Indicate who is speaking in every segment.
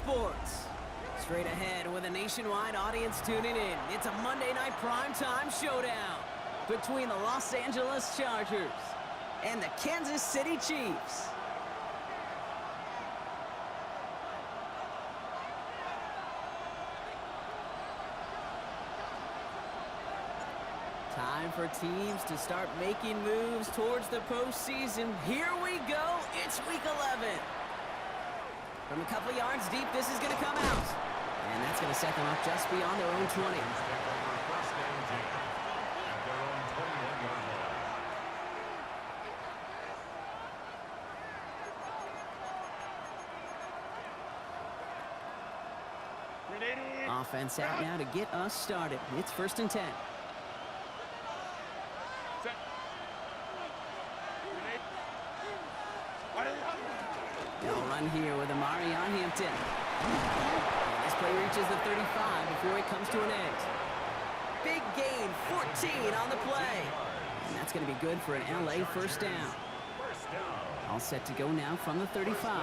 Speaker 1: sports. Straight ahead with a nationwide audience tuning in. It's a Monday night primetime showdown between the Los Angeles Chargers and the Kansas City Chiefs. Time for teams to start making moves towards the postseason. Here we go. It's week 11. From a couple yards deep, this is going to come out. And that's going to set them up just beyond their own 20. Offense out now to get us started. It's 1st and 10. They'll run here with Amari on Hampton. And this play reaches the 35 before it comes to an end. Big gain, 14 on the play. And that's going to be good for an LA first down. All set to go now from the 35.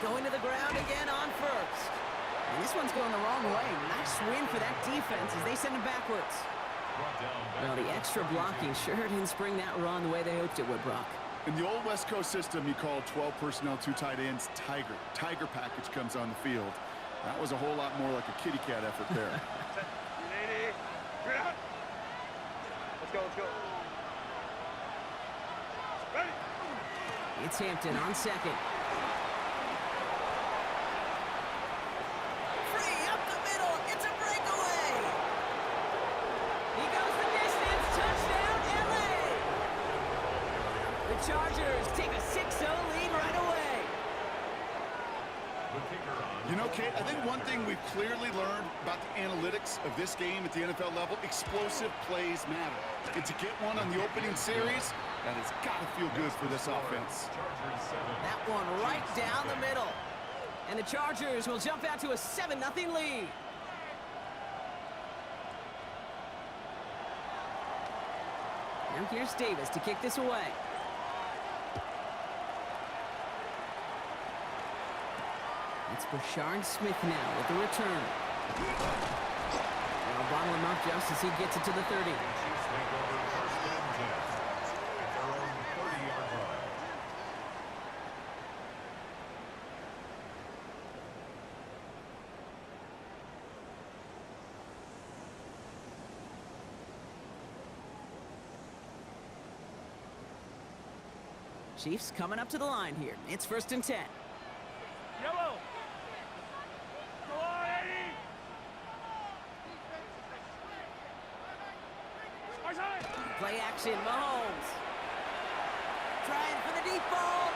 Speaker 1: Going to the ground again on first. And this one's going the wrong way. Nice win for that defense as they send it backwards. Well, the extra blocking sure didn't spring that run the way they hoped it would, Brock.
Speaker 2: In the old West Coast system, you call 12 personnel, 2 tight ends, Tiger. Tiger package comes on the field. That was a whole lot more like a kitty cat effort there.
Speaker 3: Let's go. Ready?
Speaker 1: It's Hampton on second. Free up the middle. It's a breakaway. He goes the distance. Touchdown, LA. The Chargers take a 6-0 lead right away.
Speaker 2: You know, Kate, I think one thing we've clearly learned about the analytics of this game at the NFL level, explosive plays matter. And to get one on the opening series, that has got to feel good for this offense.
Speaker 1: That one right down the middle. And the Chargers will jump out to a 7-0 lead. Now here's Davis to kick this away. It's Brashard Smith now with the return. They'll bottle him up just as he gets it to the 30. Chiefs coming up to the line here. It's 1st and 10.
Speaker 3: Yellow. Go on, Eddie.
Speaker 1: Play action, Mahomes. Trying for the deep ball.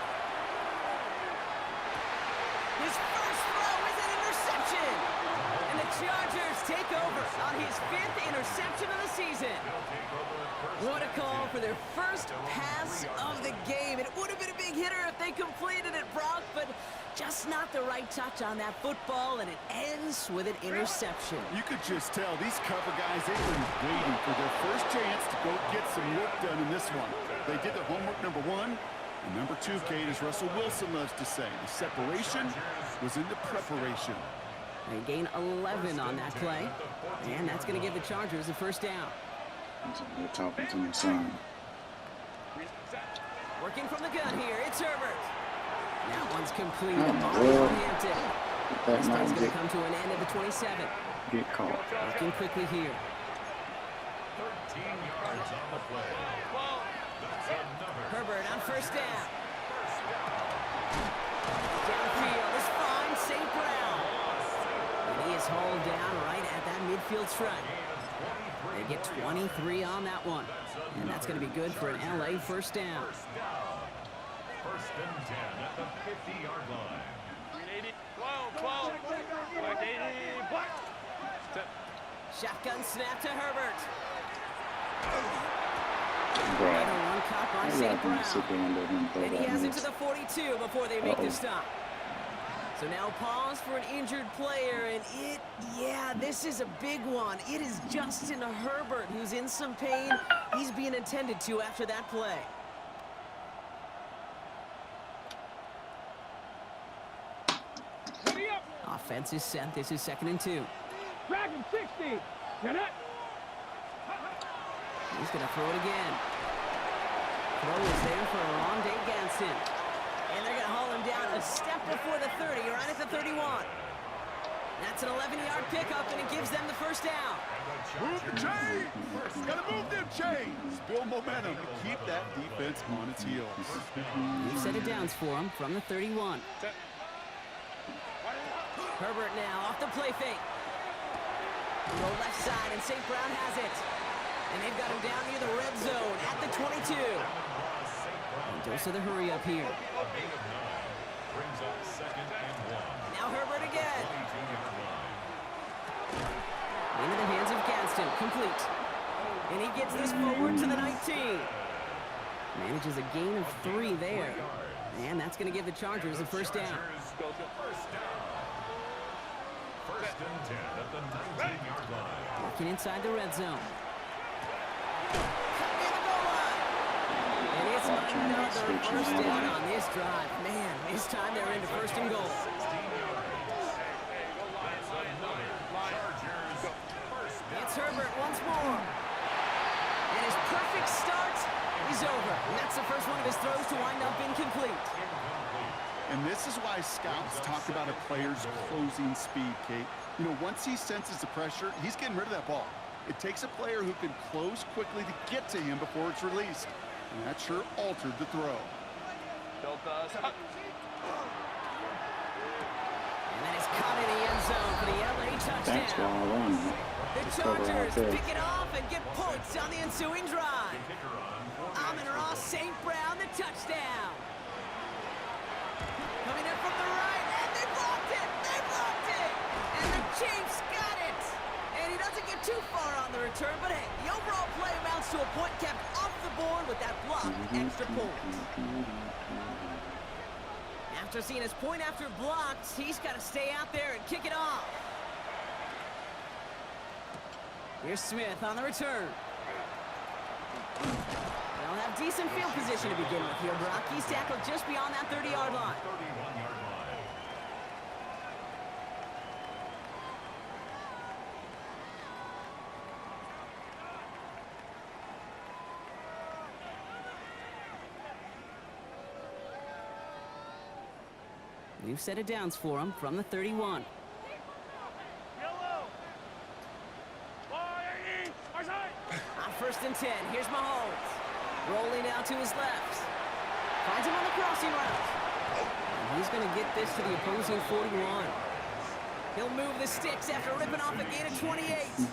Speaker 1: His first throw is an interception. And the Chargers take over on his 5th interception of the season. What a call for their first pass of the game. It would have been a big hitter if they completed it, Brock, but just not the right touch on that football, and it ends with an interception.
Speaker 2: You could just tell these cover guys, they've been waiting for their first chance to go get some work done in this one. They did their homework, number 1. And number 2, Kate, as Russell Wilson loves to say, the separation was in the preparation.
Speaker 1: They gain 11 on that play, and that's going to give the Chargers the first down.
Speaker 4: They're talking to my son.
Speaker 1: Working from the gun here, it's Herbert. That one's complete.
Speaker 4: Well,
Speaker 1: This one's going to come to an end at the 27.
Speaker 4: Get caught.
Speaker 1: Working quickly here.
Speaker 5: 13 yards on the play.
Speaker 1: Herbert on first down. Downfield is fine, St. Brown. And he is hauled down right at that midfield stripe. They get 23 on that one. And that's going to be good for an LA first down.
Speaker 5: 1st and 10 at the 50-yard line.
Speaker 3: 12. Black.
Speaker 1: Shotgun snap to Herbert.
Speaker 4: Bro,
Speaker 1: One caught by St. Brown. And he has it to
Speaker 4: the
Speaker 1: the 42 before they make the stop. So now pause for an injured player, and this is a big one. It is Justin Herbert who's in some pain. He's being attended to after that play. Offense is set. This is 2nd and 2.
Speaker 3: Dragon 60. Get it.
Speaker 1: He's going to throw it again. Throw is there for Dave Ganston. And they're going to haul him down a step before the 30, right at the 31. That's an 11-yard pickup, and it gives them the first down.
Speaker 2: Move the chains! Gotta move them chains! Build momentum to keep that defense on its heels.
Speaker 1: We've set it downs for him from the 31. Herbert now off the play fake. Go left side, and St. Brown has it. And they've got him down near the red zone at the 22. And dose of the hurry up here.
Speaker 5: Brings up 2nd and 1.
Speaker 1: Now Herbert again. Into the hands of Gadsden, complete. And he gets this forward to the 19. Manages a gain of 3 there. And that's going to give the Chargers the first down.
Speaker 5: First down. 1st and 10 at the 19-yard line.
Speaker 1: Working inside the red zone. Cut near the goal line. And it's another first down on this drive. Man, this time they're into 1st and goal. It's Herbert once more. And his perfect start is over. And that's the first one of his throws to wind up incomplete.
Speaker 2: And this is why scouts talk about a player's closing speed, Kate. You know, once he senses the pressure, he's getting rid of that ball. It takes a player who can close quickly to get to him before it's released. And that sure altered the throw.
Speaker 1: And that is caught in the end zone for the LA touchdown.
Speaker 4: That's why I won.
Speaker 1: The Chargers pick it off and get points on the ensuing drive. Amon-Ra St. Brown, the touchdown. Coming in from the right, and they blocked it! They blocked it! And the Chiefs got it! And he doesn't get too far on the return, but hey, the overall play amounts to a point kept off the board with that blocked extra point. After seeing his point after blocked, he's got to stay out there and kick it off. Here's Smith on the return. They'll have decent field position to begin with here, Brock. He's tackled just beyond that 30-yard line.
Speaker 5: 31-yard line.
Speaker 1: We've set it downs for him from the 31.
Speaker 3: Yellow. 180.
Speaker 1: On 1st and 10, here's Mahomes. Rolling out to his left. Finds him on the crossing route. And he's going to get this to the opposing 41. He'll move the sticks after ripping off a gain of 28.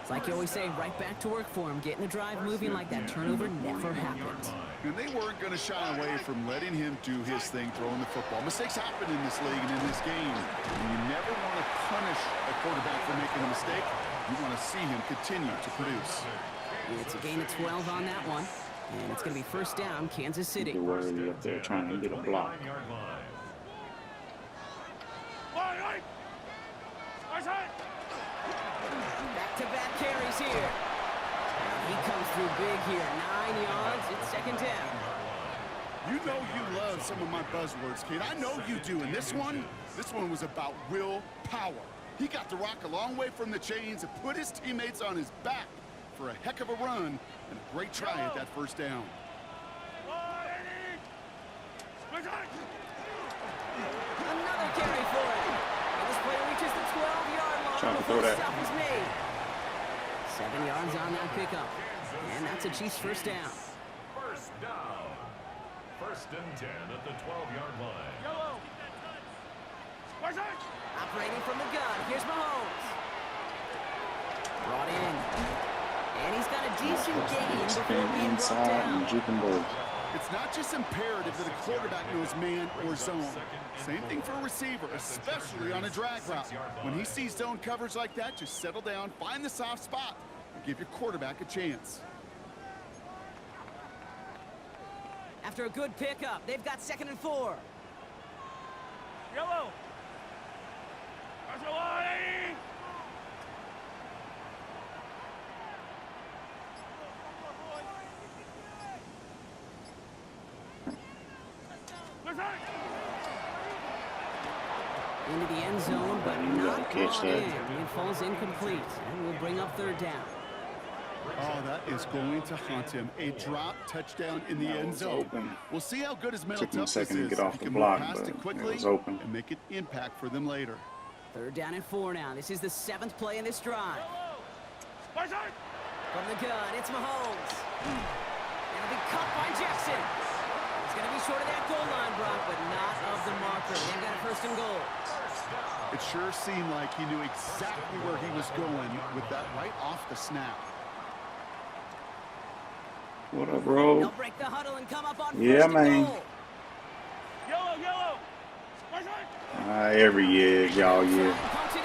Speaker 1: It's like you always say, right back to work for him. Getting the drive moving like that turnover never happened.
Speaker 2: And they weren't going to shy away from letting him do his thing throwing the football. Mistakes happen in this league and in this game. And you never want to punish a quarterback for making a mistake. You want to see him continue to produce.
Speaker 1: It's a gain of 12 on that one. And it's going to be first down, Kansas City.
Speaker 4: You're worried up there trying to get a block.
Speaker 5: 9-yard line.
Speaker 1: Back-to-back carries here. And he comes through big here. 9 yards. It's 2nd down.
Speaker 2: You know you love some of my buzzwords, kid. I know you do. And this one was about willpower. He got the rock a long way from the chains and put his teammates on his back for a heck of a run and a great try at that first down.
Speaker 1: Another carry for him. And this play reaches the 12-yard line
Speaker 4: Trying to
Speaker 1: before
Speaker 4: throw
Speaker 1: the
Speaker 4: that.
Speaker 1: stop is made. 7 yards on that pickup. And that's a Chiefs first down.
Speaker 5: First down. 1st and 10 at the 12-yard line.
Speaker 3: Yellow.
Speaker 1: Operating from the gun. Here's Mahomes. Brought in. And he's got a decent gain before
Speaker 4: Spin
Speaker 1: being brought
Speaker 4: inside
Speaker 1: down.
Speaker 4: and juke them both.
Speaker 2: It's not just imperative that a quarterback knows man or zone. Same thing for a receiver, especially on a drag route. When he sees zone coverage like that, just settle down, find the soft spot, and give your quarterback a chance.
Speaker 1: After a good pickup, they've got 2nd and 4.
Speaker 3: Yellow. That's a 180.
Speaker 1: Into the end zone, but
Speaker 4: You gotta
Speaker 1: not
Speaker 4: catch
Speaker 1: brought
Speaker 4: that.
Speaker 1: in. It falls incomplete, and we'll bring up third down.
Speaker 2: Oh, that is going to haunt him. A drop touchdown in the
Speaker 4: That
Speaker 2: end
Speaker 4: was
Speaker 2: zone.
Speaker 4: open.
Speaker 2: We'll see how good his mental
Speaker 4: Took him a
Speaker 2: toughness
Speaker 4: second to
Speaker 2: is.
Speaker 4: get
Speaker 2: If
Speaker 4: off
Speaker 2: he
Speaker 4: the
Speaker 2: can
Speaker 4: block,
Speaker 2: move past
Speaker 4: but
Speaker 2: it
Speaker 4: it
Speaker 2: quickly
Speaker 4: was open.
Speaker 2: and make an impact for them later.
Speaker 1: Third down and 4 now. This is the 7th play in this drive.
Speaker 3: Watch out!
Speaker 1: From the gun, it's Mahomes. It'll be caught by Jackson. It's going to be short of that goal line, Brock, but not of the marker. They've got a 1st and goal.
Speaker 2: It sure seemed like he knew exactly where he was going with that right off the snap.
Speaker 4: What up, bro?
Speaker 1: They'll break the huddle and come up on
Speaker 4: Yeah,
Speaker 1: 1st and
Speaker 4: man.
Speaker 1: goal.
Speaker 3: Yellow, yellow! Watch out!
Speaker 4: Every year is y'all year.
Speaker 1: Punch it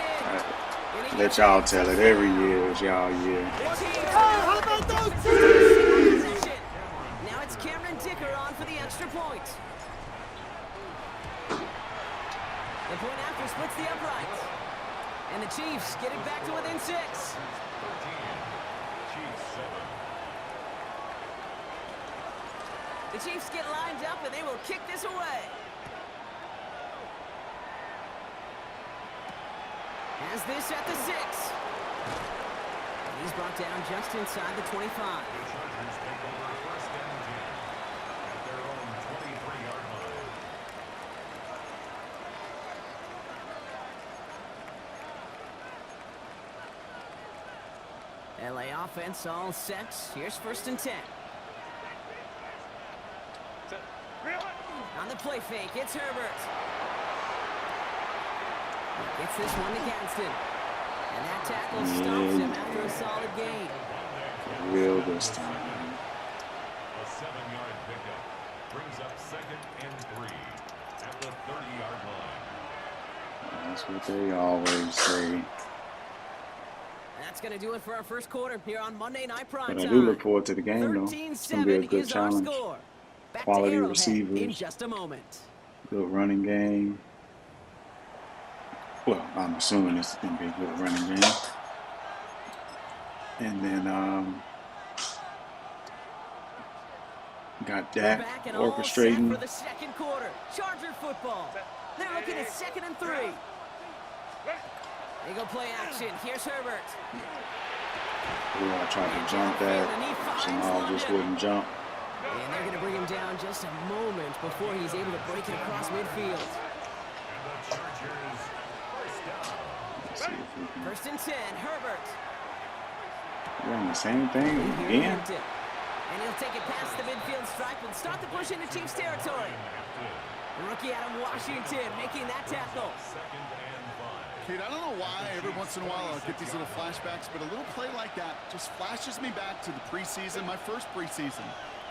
Speaker 1: in.
Speaker 4: Let y'all tell it. Every year is y'all year.
Speaker 1: How about those? Now it's Cameron Dicker on for the extra point. The point after splits the upright. And the Chiefs get it back to within 6.
Speaker 5: 13. Chiefs 7.
Speaker 1: The Chiefs get lined up and they will kick this away. Has this at the 6. And he's brought down just inside the 25.
Speaker 5: The Chargers take over 1st and 10 at their own 23-yard line.
Speaker 1: LA offense all set. Here's 1st and 10. On the play fake, it's Herbert. Gets this one to Gadsden. And that tackle stops him after a solid gain.
Speaker 4: For real this time.
Speaker 5: A 7-yard pickup brings up 2nd and 3 at the 30-yard line.
Speaker 4: That's what they always say.
Speaker 1: That's going to do it for our 1st quarter here on Monday Night Prime
Speaker 4: But I
Speaker 1: Time.
Speaker 4: do look forward to the game, though. It's going to be a
Speaker 1: 13-7
Speaker 4: good
Speaker 1: is our
Speaker 4: challenge.
Speaker 1: score. Back
Speaker 4: Quality
Speaker 1: to Arrowhead
Speaker 4: receivers.
Speaker 1: in just a moment.
Speaker 4: Good running game. Well, I'm assuming it's going to be a good running game. And then got
Speaker 1: We're
Speaker 4: Dak
Speaker 1: back and all set
Speaker 4: orchestrating.
Speaker 1: for the 2nd quarter. Charger football. They're looking at 2nd and 3. They go play action. Here's Herbert.
Speaker 4: We all tried to jump that. Jamal just wouldn't jump.
Speaker 1: And they're going to bring him down just a moment before he's able to break it across midfield.
Speaker 5: And the Chargers 1st down.
Speaker 4: Let's see if we can
Speaker 1: 1st and 10, Herbert.
Speaker 4: run the same thing
Speaker 1: Here
Speaker 4: again.
Speaker 1: Hampton. And he'll take it past the midfield stripe and start the push into Chiefs territory. Rookie out of Washington making that tackle.
Speaker 5: 2nd and 5.
Speaker 2: Kate, I don't know why every once in a while I'll get these little flashbacks, but a little play like that just flashes me back to the preseason, my first preseason.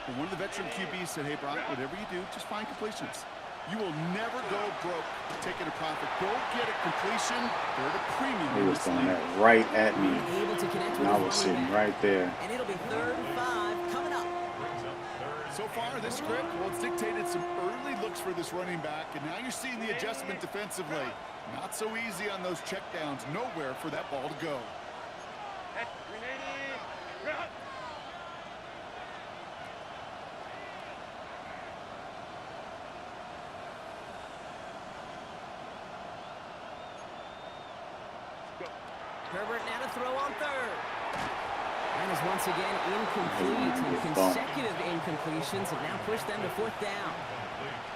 Speaker 2: And one of the veteran QBs said, hey, Brock, whatever you do, just find completions. You will never go broke taking a profit. Go get a completion. They're at a premium.
Speaker 4: He
Speaker 2: in
Speaker 4: was
Speaker 2: this
Speaker 4: throwing
Speaker 2: league.
Speaker 4: that right at me.
Speaker 1: Able to connect with
Speaker 4: And I
Speaker 1: his
Speaker 4: was
Speaker 1: running
Speaker 4: sitting
Speaker 1: back.
Speaker 4: right there.
Speaker 1: And it'll be 3rd and 5 coming up.
Speaker 5: Brings up 3rd.
Speaker 2: So far, this script, well, it's dictated some early looks for this running back, and now you're seeing the adjustment defensively. Not so easy on those checkdowns. Nowhere for that ball to go.
Speaker 1: Herbert now to throw on 3rd. And is once again incomplete. And consecutive incompletions have now pushed them to 4th down.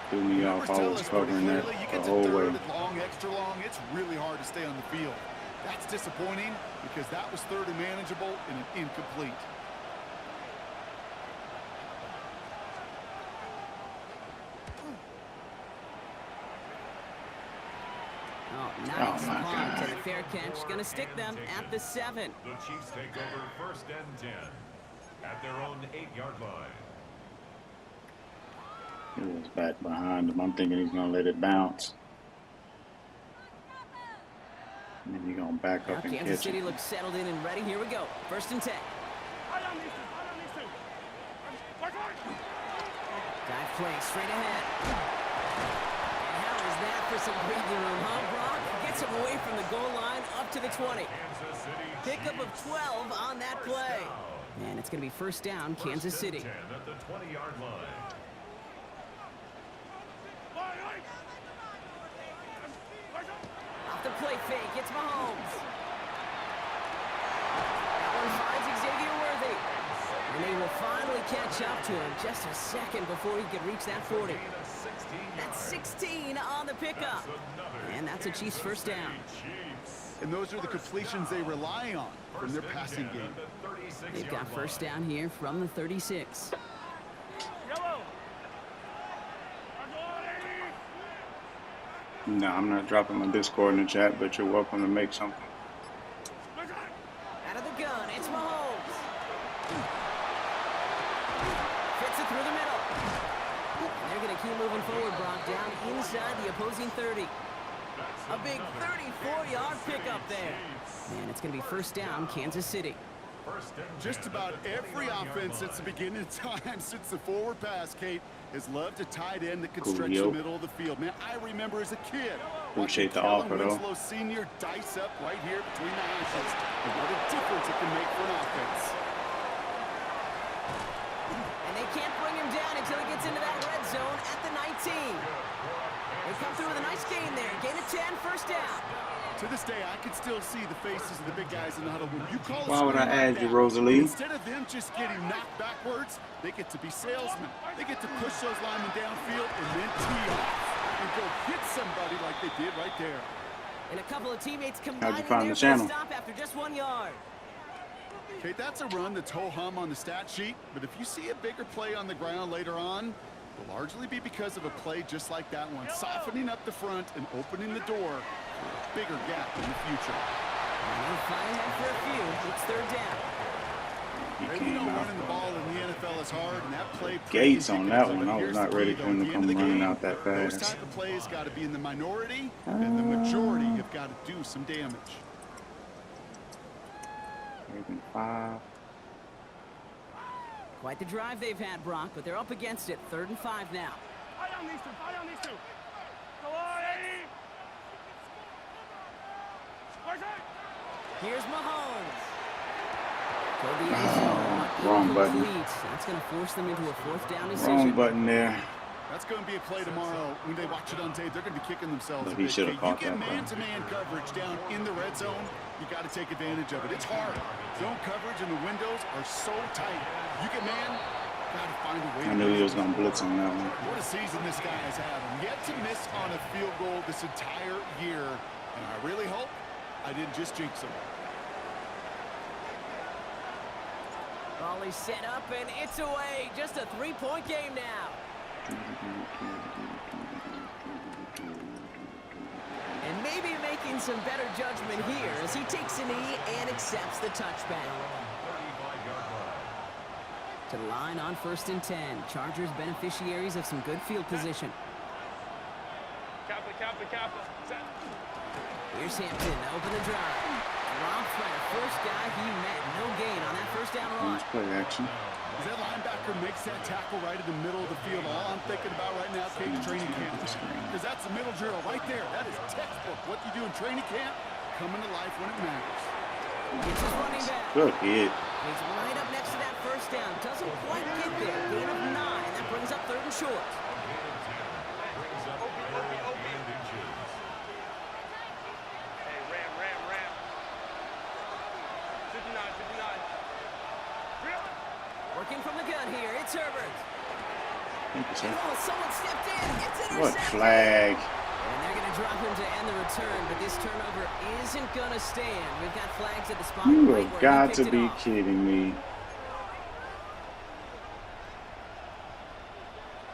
Speaker 4: Threw me off. I was covering that
Speaker 2: You
Speaker 4: the
Speaker 2: get to
Speaker 4: whole
Speaker 2: 3rd
Speaker 4: way.
Speaker 2: and long, extra long, it's really hard to stay on the field. That's disappointing because that was 3rd and manageable and an incomplete.
Speaker 1: Oh, nice
Speaker 4: my
Speaker 1: punt
Speaker 4: God.
Speaker 1: and a fair catch. Going to stick them at the 7.
Speaker 5: The Chiefs take over 1st and 10 at their own 8-yard line.
Speaker 4: He was back behind him. I'm thinking he's going to let it bounce. And then he's going to back
Speaker 1: Now
Speaker 4: up and
Speaker 1: Kansas
Speaker 4: catch
Speaker 1: City
Speaker 4: it.
Speaker 1: looks settled in and ready. Here we go. 1st and 10. Dive play straight ahead. And how is that for some breathing room, huh, Brock? Gets him away from the goal line up to the 20.
Speaker 5: Kansas City
Speaker 1: Pickup of 12 on that play. And it's going to be 1st down, Kansas City.
Speaker 5: 10 at the 20-yard line.
Speaker 1: play fake. It's Mahomes. That one finds Xavier Worthy. And they will finally catch up to him just a second before he could reach that 40. That's 16 on the pickup. And that's a Chiefs first down.
Speaker 2: And those are the completions they rely on from their passing game.
Speaker 1: They've got first down here from the 36.
Speaker 3: Yellow.
Speaker 4: No, I'm not dropping my Discord in the chat, but you're welcome to make something.
Speaker 1: Out of the gun, it's Mahomes. Fits it through the middle. And they're going to keep moving forward, Brock, down inside the opposing 30. A big 34-yard pickup there. And it's going to be first down, Kansas City.
Speaker 2: Just about every offense since the beginning of time, since the forward pass, Kate, has loved a tight end that could stretch the middle of the field. Man, I remember as a kid.
Speaker 4: Appreciate the offer, though.
Speaker 2: Winslow Sr. dice up right here between the hashes. And what a difference it can make for an offense.
Speaker 1: And they can't bring him down until he gets into that red zone at the 19. They come through with a nice gain there. Gain of 10, first down.
Speaker 2: To this day, I can still see the faces of the big guys in the huddle. When you call
Speaker 4: Why would I add you,
Speaker 2: down,
Speaker 4: Rosalie?
Speaker 2: instead of them just getting knocked backwards, they get to be salesmen. They get to push those linemen downfield and then tee off and go hit somebody like they did right there.
Speaker 1: And a couple of teammates combining
Speaker 4: find
Speaker 1: there
Speaker 4: the
Speaker 1: for a
Speaker 4: channel?
Speaker 1: stop after just 1 yard.
Speaker 2: Okay, that's a run that's ho-hum on the stat sheet, but if you see a bigger play on the ground later on, it'll largely be because of a play just like that one, softening up the front and opening the door for a bigger gap in the future.
Speaker 1: And they'll find that for a few. It's third down.
Speaker 2: Maybe you know running the ball in the NFL is hard, and that play
Speaker 4: Gates on that one. I was not ready for him to come running out that
Speaker 2: Those
Speaker 4: fast.
Speaker 2: type of plays got to be in the minority, and the majority have got to do some damage.
Speaker 4: 5.
Speaker 1: Quite the drive they've had, Brock, but they're up against it. 3rd and 5 now.
Speaker 3: Fire on these two. Fire on these two. Go on, Eddie.
Speaker 1: Here's Mahomes. Toward the end zone.
Speaker 4: Wrong button.
Speaker 1: Complete. That's going to force them into a 4th down decision.
Speaker 4: Wrong button there.
Speaker 2: That's going to be a play tomorrow. When they watch it on tape, they're going to be kicking themselves.
Speaker 4: But he should have caught
Speaker 2: You
Speaker 4: that
Speaker 2: get man-to-man coverage down in the red zone, you got to take advantage of it. It's hard. Zone coverage and the windows are so tight. You get man, got to find a way.
Speaker 4: I knew he was going to blitz on that one.
Speaker 2: What a season this guy has had. Yet to miss on a field goal this entire year. And I really hope I didn't just jinx him.
Speaker 1: Ball is set up, and it's away. Just a 3-point game now. And maybe making some better judgment here as he takes a knee and accepts the touchback. To the line on 1st and 10. Chargers beneficiaries of some good field position.
Speaker 3: Kappa. Set.
Speaker 1: Here's Hampton, open the drive. Dropped by the first guy he met. No gain on that first down run.
Speaker 4: Nice play action.
Speaker 2: As that linebacker makes that tackle right in the middle of the field, all I'm thinking about right now, Kate, training camp. Because that's the middle drill right there. That is textbook. What you do in training camp, coming to life when it matters.
Speaker 1: It's his running back.
Speaker 4: Good hit.
Speaker 1: He's right up next to that first down. Doesn't quite get there. Gain of 9. That brings up 3rd and short.
Speaker 3: Hey, ram. 59.
Speaker 1: Working from the gun here. It's Herbert.
Speaker 4: Thank you, sir.
Speaker 1: Oh, someone stepped in. It's intercepted.
Speaker 4: What flag?
Speaker 1: And they're going to drop him to end the return, but this turnover isn't going to stand. We've got flags at the spot.
Speaker 4: You
Speaker 1: right
Speaker 4: have
Speaker 1: where
Speaker 4: got
Speaker 1: he
Speaker 4: to
Speaker 1: picked it
Speaker 4: be
Speaker 1: off.
Speaker 4: kidding me.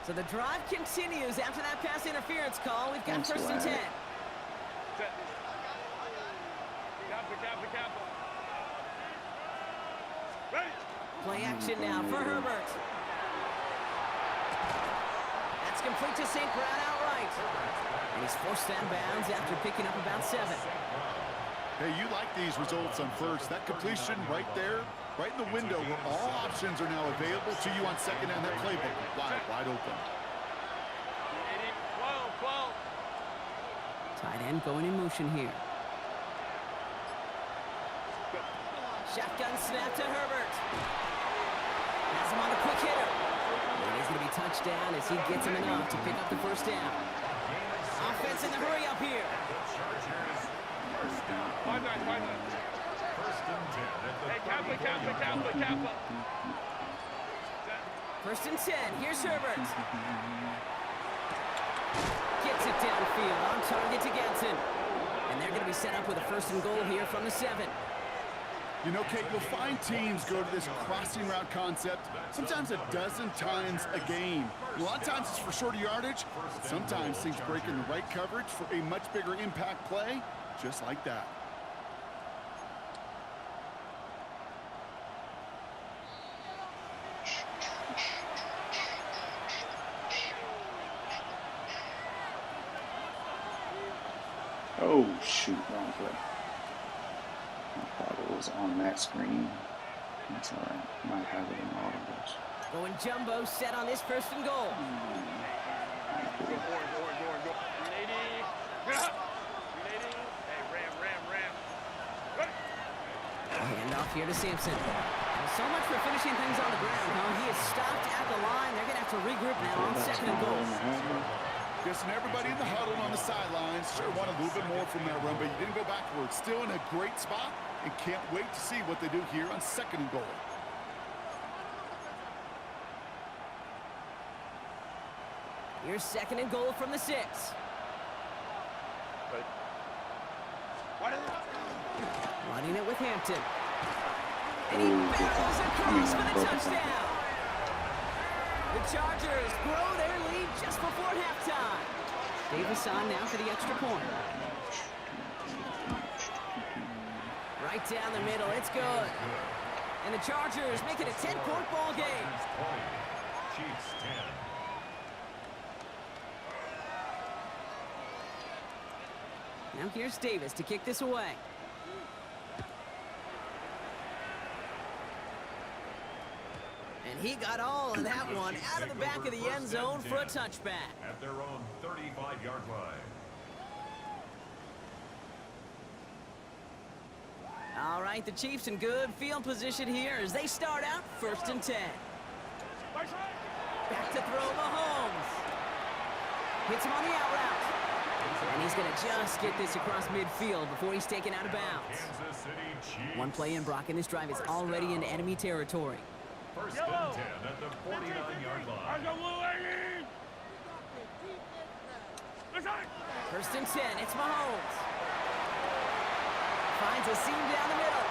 Speaker 1: So the drive continues after that pass interference call. We've got
Speaker 4: That's
Speaker 1: 1st and 10.
Speaker 4: right.
Speaker 3: Set. Kappa. Ready.
Speaker 1: Play action now for Herbert. That's complete to St. Brown outright. And he's forced out of bounds after picking up about 7.
Speaker 2: Hey, you like these results on first. That completion right there, right in the window where all options are now available to you on second down. That playbook wide open.
Speaker 3: 12.
Speaker 1: Tight end going in motion here. Shotgun snap to Herbert. Has him on a quick hitter. And he's going to be touched down as he gets him enough to pick up the first down. Offense in the hurry up here.
Speaker 3: 5-9.
Speaker 5: First and 10 at the
Speaker 3: Hey, Kappa.
Speaker 1: First and 10. Here's Herbert. Gets it downfield on target to Ganson. And they're going to be set up with a first and goal here from the 7.
Speaker 2: You know, Kate, you'll find teams go to this crossing route concept sometimes a dozen times a game. A lot of times it's for shorter yardage, but sometimes teams break in the right coverage for a much bigger impact play, just like that.
Speaker 4: Oh, shoot, wrong play. I thought it was on that screen. That's all right. Might have it in all of those.
Speaker 1: Going jumbo set on this first and goal.
Speaker 3: Go. 380. Hey, ram. Good.
Speaker 1: Hand off here to Sampson. So much for finishing things on the ground, huh? He is stopped at the line. They're going to have to regroup now on second and goal.
Speaker 2: Guessing everybody in the huddle and on the sidelines sure want a little bit more from that run, but you didn't go backwards. Still in a great spot and can't wait to see what they do here on second and goal.
Speaker 1: Here's second and goal from the 6. Running it with Hampton. And he barrels across for the touchdown. The Chargers grow their lead just before halftime. Davis on now for the extra point. Right down the middle, it's good. And the Chargers make it a 10-point ball game.
Speaker 5: Chiefs 10.
Speaker 1: Now here's Davis to kick this away. And he got all of that one out of the back of the end zone for a touchback.
Speaker 5: At their own 35-yard line.
Speaker 1: All right, the Chiefs in good field position here as they start out first and 10. Back to throw Mahomes. Hits him on the out route. And he's going to just get this across midfield before he's taken out of bounds.
Speaker 5: Kansas City Chiefs.
Speaker 1: One play in, Brock, and this drive is already in enemy territory.
Speaker 5: First and 10 at the 49-yard line.
Speaker 1: First and 10, it's Mahomes. Finds a seam down the middle.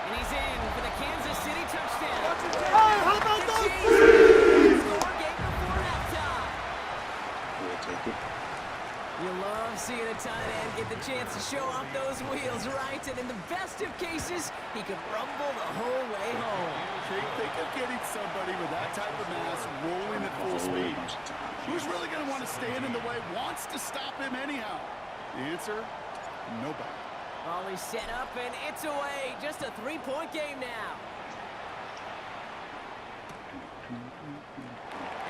Speaker 1: And he's in for the Kansas City touchdown.
Speaker 3: How about
Speaker 1: The
Speaker 3: those
Speaker 1: Chiefs score game before halftime.
Speaker 4: We'll take it.
Speaker 1: You love seeing a tight end get the chance to show off those wheels, right? And in the best of cases, he could rumble the whole way home.
Speaker 2: Think of getting somebody with that type of mass rolling at full speed. Who's really going to want to stand in the way, wants to stop him anyhow? The answer, nobody.
Speaker 1: Ball is set up, and it's away. Just a 3-point game now.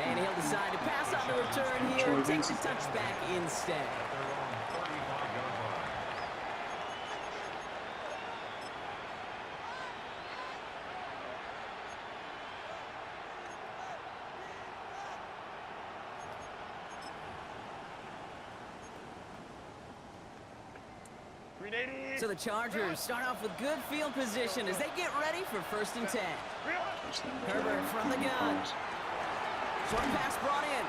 Speaker 1: And he'll decide to pass on the return here and takes a touchback instead.
Speaker 5: At their own 35-yard line.
Speaker 1: So the Chargers start off with good field position as they get ready for first and 10. Herbert from the gun. Short pass brought in.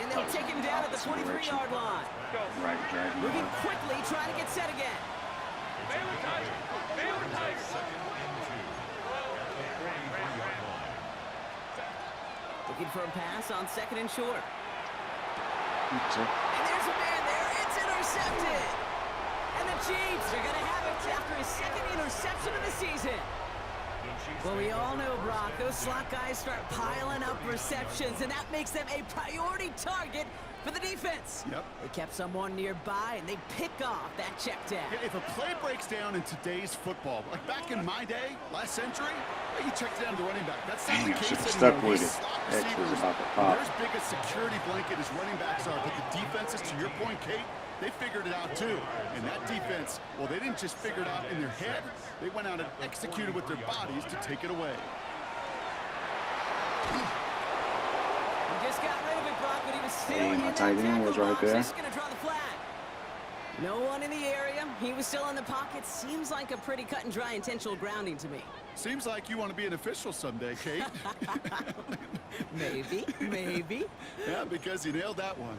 Speaker 1: And they'll take him down at the 23-yard line.
Speaker 4: Right, dragging
Speaker 1: Moving
Speaker 4: on.
Speaker 1: quickly, trying to get set again.
Speaker 3: Baylor Tiger.
Speaker 5: Second and 2 at the 43-yard line.
Speaker 1: Looking for a pass on second and short.
Speaker 4: That's it.
Speaker 1: And there's a man there. It's intercepted. And the Chiefs are going to have it after his second interception of the season. Well, we all know, Brock, those slot guys start piling up receptions, and that makes them a priority target for the defense.
Speaker 2: Yep.
Speaker 1: They kept someone nearby, and they pick off that check down.
Speaker 2: If a play breaks down in today's football, like back in my day, last century, you check down the running back. That's not
Speaker 4: Dang,
Speaker 2: the
Speaker 4: I
Speaker 2: case
Speaker 4: should have
Speaker 2: anymore.
Speaker 4: stuck with
Speaker 2: These
Speaker 4: it.
Speaker 2: slot
Speaker 4: X was
Speaker 2: receivers,
Speaker 4: about to pop.
Speaker 2: they're as big a security blanket as running backs are, but the defenses, to your point, Kate, they figured it out too. And that defense, well, they didn't just figure it out in their head. They went out and executed with their bodies to take it away.
Speaker 1: He just got rid of it, Brock, but he was still
Speaker 4: Dang,
Speaker 1: in
Speaker 4: my
Speaker 1: that
Speaker 4: tight end
Speaker 1: tackle
Speaker 4: was right
Speaker 1: box.
Speaker 4: there.
Speaker 1: He's going to draw the flag. No one in the area. He was still in the pocket. Seems like a pretty cut and dry intentional grounding to me.
Speaker 2: Seems like you want to be an official someday, Kate.
Speaker 1: Maybe, maybe.
Speaker 2: Yeah, because you nailed that one.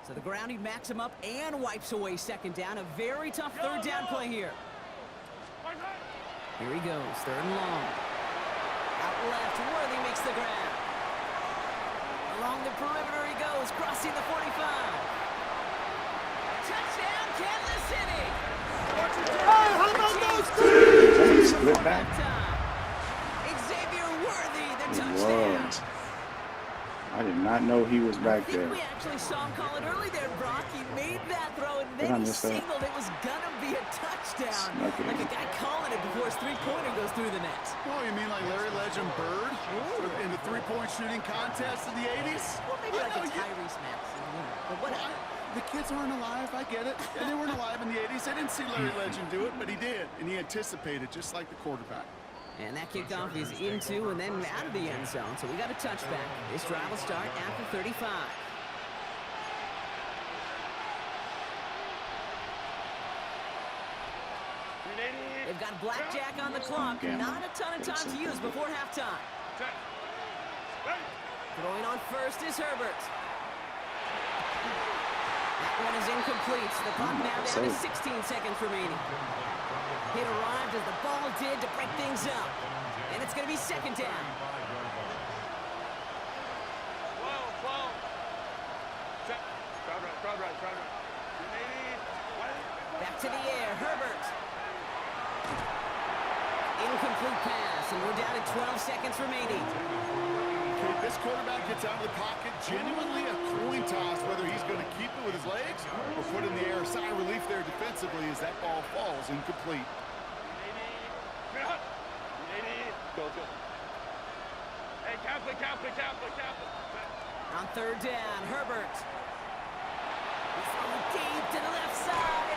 Speaker 1: So the grounding backs him up and wipes away second down. A very tough third down play here. Here he goes, third and long. Out left, Worthy makes the grab. Along the perimeter he goes, crossing the 45. Touchdown, Kansas City!
Speaker 3: Hey, how about those two?
Speaker 4: Split back.
Speaker 1: Xavier Worthy, the
Speaker 4: It
Speaker 1: touchdown.
Speaker 4: was. I did not know he was back
Speaker 1: I think
Speaker 4: there.
Speaker 1: we actually saw him call it early there, Brock. He made that throw, and
Speaker 4: Did I
Speaker 1: then he
Speaker 4: miss that?
Speaker 1: signaled it was gonna be a touchdown.
Speaker 4: Snuck it
Speaker 1: Like
Speaker 4: in.
Speaker 1: a guy calling it before his three-pointer goes through the net.
Speaker 2: Oh, you mean like Larry Legend Bird in the three-point shooting contest in the 80s?
Speaker 1: Well, maybe like a
Speaker 2: No, you-
Speaker 1: Tyrese Maxey, but whatever.
Speaker 2: The kids aren't alive, I get it. And they weren't alive in the 80s. They didn't see Larry Legend do it, but he did. And he anticipated, just like the quarterback.
Speaker 1: And that kickoff is into and then out of the end zone. So we got a touchback. This drive will start after 35. They've got blackjack on the clock. Not a ton of time to use before halftime. Throwing on first is Herbert. That one is incomplete. The clock now down to 16 seconds remaining. Hit arrived as the ball did to break things up. And it's going to be second down. Back to the air, Herbert. Incomplete pass, and we're down to 12 seconds remaining.
Speaker 2: Okay, this quarterback gets out of the pocket, genuinely a coin toss, whether he's going to keep it with his legs or put in the air. Sigh of relief there defensively as that ball falls incomplete.
Speaker 1: On third down, Herbert. He's throwing deep to the left side.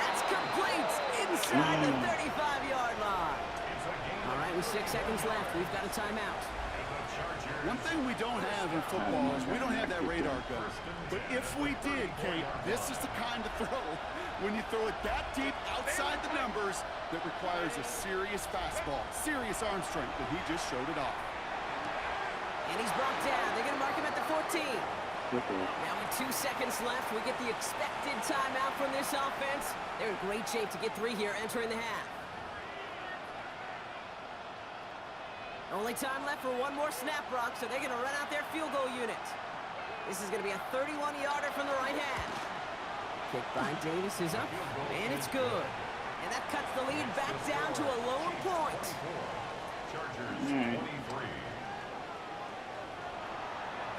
Speaker 1: That's complete inside the 35-yard line. All right, with 6 seconds left, we've got a timeout.
Speaker 2: One thing we don't have in football is we don't have that radar gun. But if we did, Kate, this is the kind of throw, when you throw it that deep outside the numbers, that requires a serious fastball, serious arm strength, but he just showed it off.
Speaker 1: And he's brought down. They're going to mark him at the 14.
Speaker 4: Triple.
Speaker 1: Now with 2 seconds left, we get the expected timeout from this offense. They're in great shape to get 3 here entering the half. Only time left for one more snap, Brock, so they're going to run out their field goal unit. This is going to be a 31-yarder from the right half. Kick by Davis is up, and it's good. And that cuts the lead back down to a lone point.
Speaker 5: Chargers 23.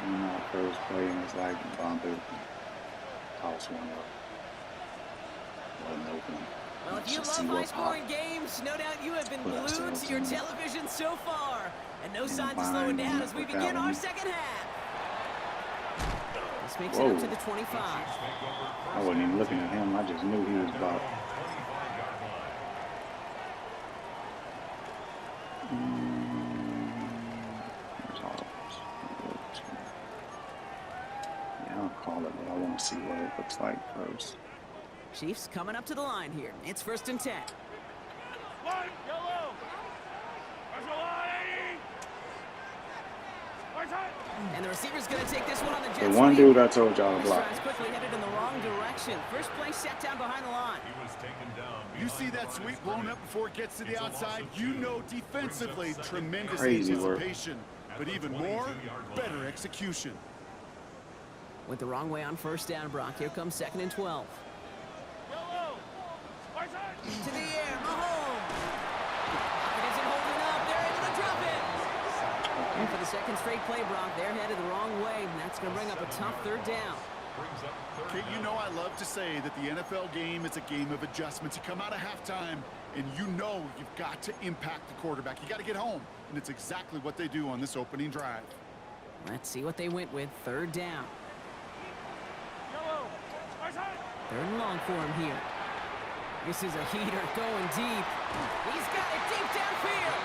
Speaker 4: You know, first play, and it's like bomb it, toss one up. Wasn't open.
Speaker 1: Well, if you
Speaker 4: Just see
Speaker 1: love
Speaker 4: what's
Speaker 1: high-scoring games, no doubt you have been
Speaker 4: Put
Speaker 1: glued
Speaker 4: ourselves
Speaker 1: to your
Speaker 4: in there.
Speaker 1: television so far. And no
Speaker 4: And
Speaker 1: signs of
Speaker 4: fine,
Speaker 1: slowing down
Speaker 4: I'm
Speaker 1: as we
Speaker 4: with that
Speaker 1: begin our
Speaker 4: one.
Speaker 1: second half. This makes
Speaker 4: Whoa.
Speaker 1: it up to the 25.
Speaker 4: I wasn't even looking at him. I just knew he was about. Here's all of us. Yeah, I'll call it, but I want to see what it looks like first.
Speaker 1: Chiefs coming up to the line here. It's 1st and 10.
Speaker 3: Line, yellow. There's a line, 80. Right side.
Speaker 1: And the receiver's going to take this one on the
Speaker 4: The
Speaker 1: jet
Speaker 4: one
Speaker 1: sweep.
Speaker 4: dude I told y'all to
Speaker 1: This
Speaker 4: block.
Speaker 1: drive's quickly headed in the wrong direction. First play set down behind the line.
Speaker 5: He was taken down.
Speaker 2: You see that sweep blown up before it gets to the outside, you know defensively, tremendous
Speaker 4: Crazy work.
Speaker 2: anticipation. But even more, better execution.
Speaker 1: Went the wrong way on first down, Brock. Here comes 2nd and 12.
Speaker 3: Yellow. Right side.
Speaker 1: To the air, Mahomes. Pocket isn't holding up. They're able to drop it. And for the second straight play, Brock, they're headed the wrong way. And that's going to bring up a tough third down.
Speaker 2: Kate, you know I love to say that the NFL game is a game of adjustments. You come out of halftime, and you know you've got to impact the quarterback. You got to get home, and it's exactly what they do on this opening drive.
Speaker 1: Let's see what they went with. Third down.
Speaker 3: Yellow. Right side.
Speaker 1: Third and long for him here. This is a heater going deep. He's got it deep downfield.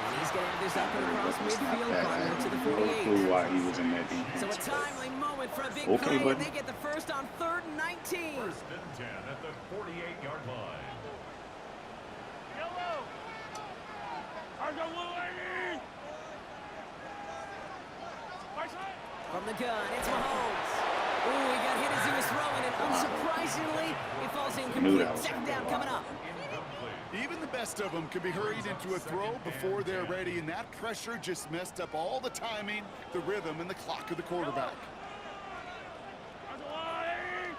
Speaker 1: And he's going to have drive this up and across midfield, Connor, to the
Speaker 4: No
Speaker 1: 48.
Speaker 4: clue why he was in that
Speaker 1: So a
Speaker 4: defense.
Speaker 1: timely moment for a big
Speaker 4: Okay,
Speaker 1: play,
Speaker 4: but
Speaker 1: and they get the first on 3rd and 19.
Speaker 5: First and 10 at the 48-yard line.
Speaker 3: Yellow. I got little lady. Right side.
Speaker 1: From the gun, it's Mahomes. Ooh, he got hit as he was throwing, and unsurprisingly, it falls
Speaker 4: Knew
Speaker 1: incomplete.
Speaker 4: that was
Speaker 1: Second
Speaker 4: gonna
Speaker 1: down
Speaker 4: go
Speaker 1: coming
Speaker 4: out.
Speaker 1: up.
Speaker 2: Even the best of them can be hurried into a throw before they're ready, and that pressure just messed up all the timing, the rhythm, and the clock of the quarterback.
Speaker 3: There's a lady.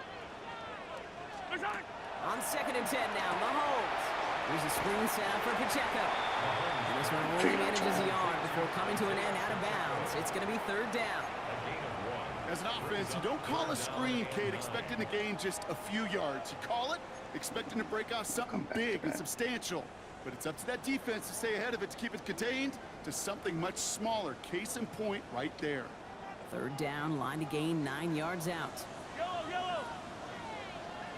Speaker 3: Right side.
Speaker 1: On 2nd and 10 now, Mahomes. Here's a screen set up for Pacheco. And this one only manages a yard before coming to an end out of bounds. It's going to be 3rd down.
Speaker 2: As an offense, you don't call a screen, Kate, expecting to gain just a few yards. You call it expecting to break off something big and substantial. But it's up to that defense to stay ahead of it, to keep it contained to something much smaller. Case in point right there.
Speaker 1: 3rd down, line to gain 9 yards out.
Speaker 3: Yellow, yellow.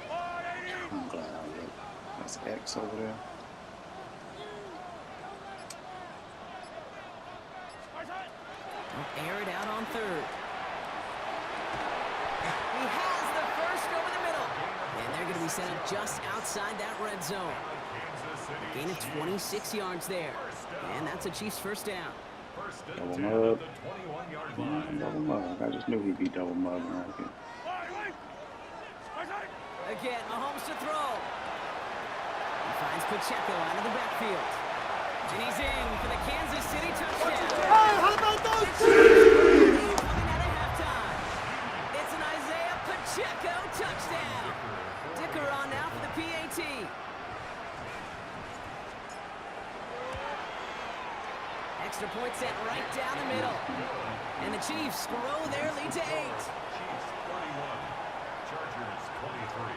Speaker 3: 180.
Speaker 4: I'm glad I looked. That's X over there.
Speaker 3: Right side.
Speaker 1: They'll air it out on 3rd. He has the first over the middle. And they're going to be set up just outside that red zone. A gain of 26 yards there. And that's a Chiefs first down.
Speaker 5: First
Speaker 4: Double
Speaker 5: and 10
Speaker 4: mug.
Speaker 5: at the 21-yard line.
Speaker 4: Double mug. I just knew he'd be double mugging right here.
Speaker 3: Wait. Right side.
Speaker 1: Again, Mahomes to throw. He finds Pacheco out of the backfield. And he's in for the Kansas City touchdown.
Speaker 3: Hey, how about those
Speaker 1: Coming out of halftime. It's an Isaiah Pacheco touchdown. Dicker on now for the PAT. Extra point set right down the middle. And the Chiefs grow their lead to 8.
Speaker 5: Chiefs 21, Chargers 23.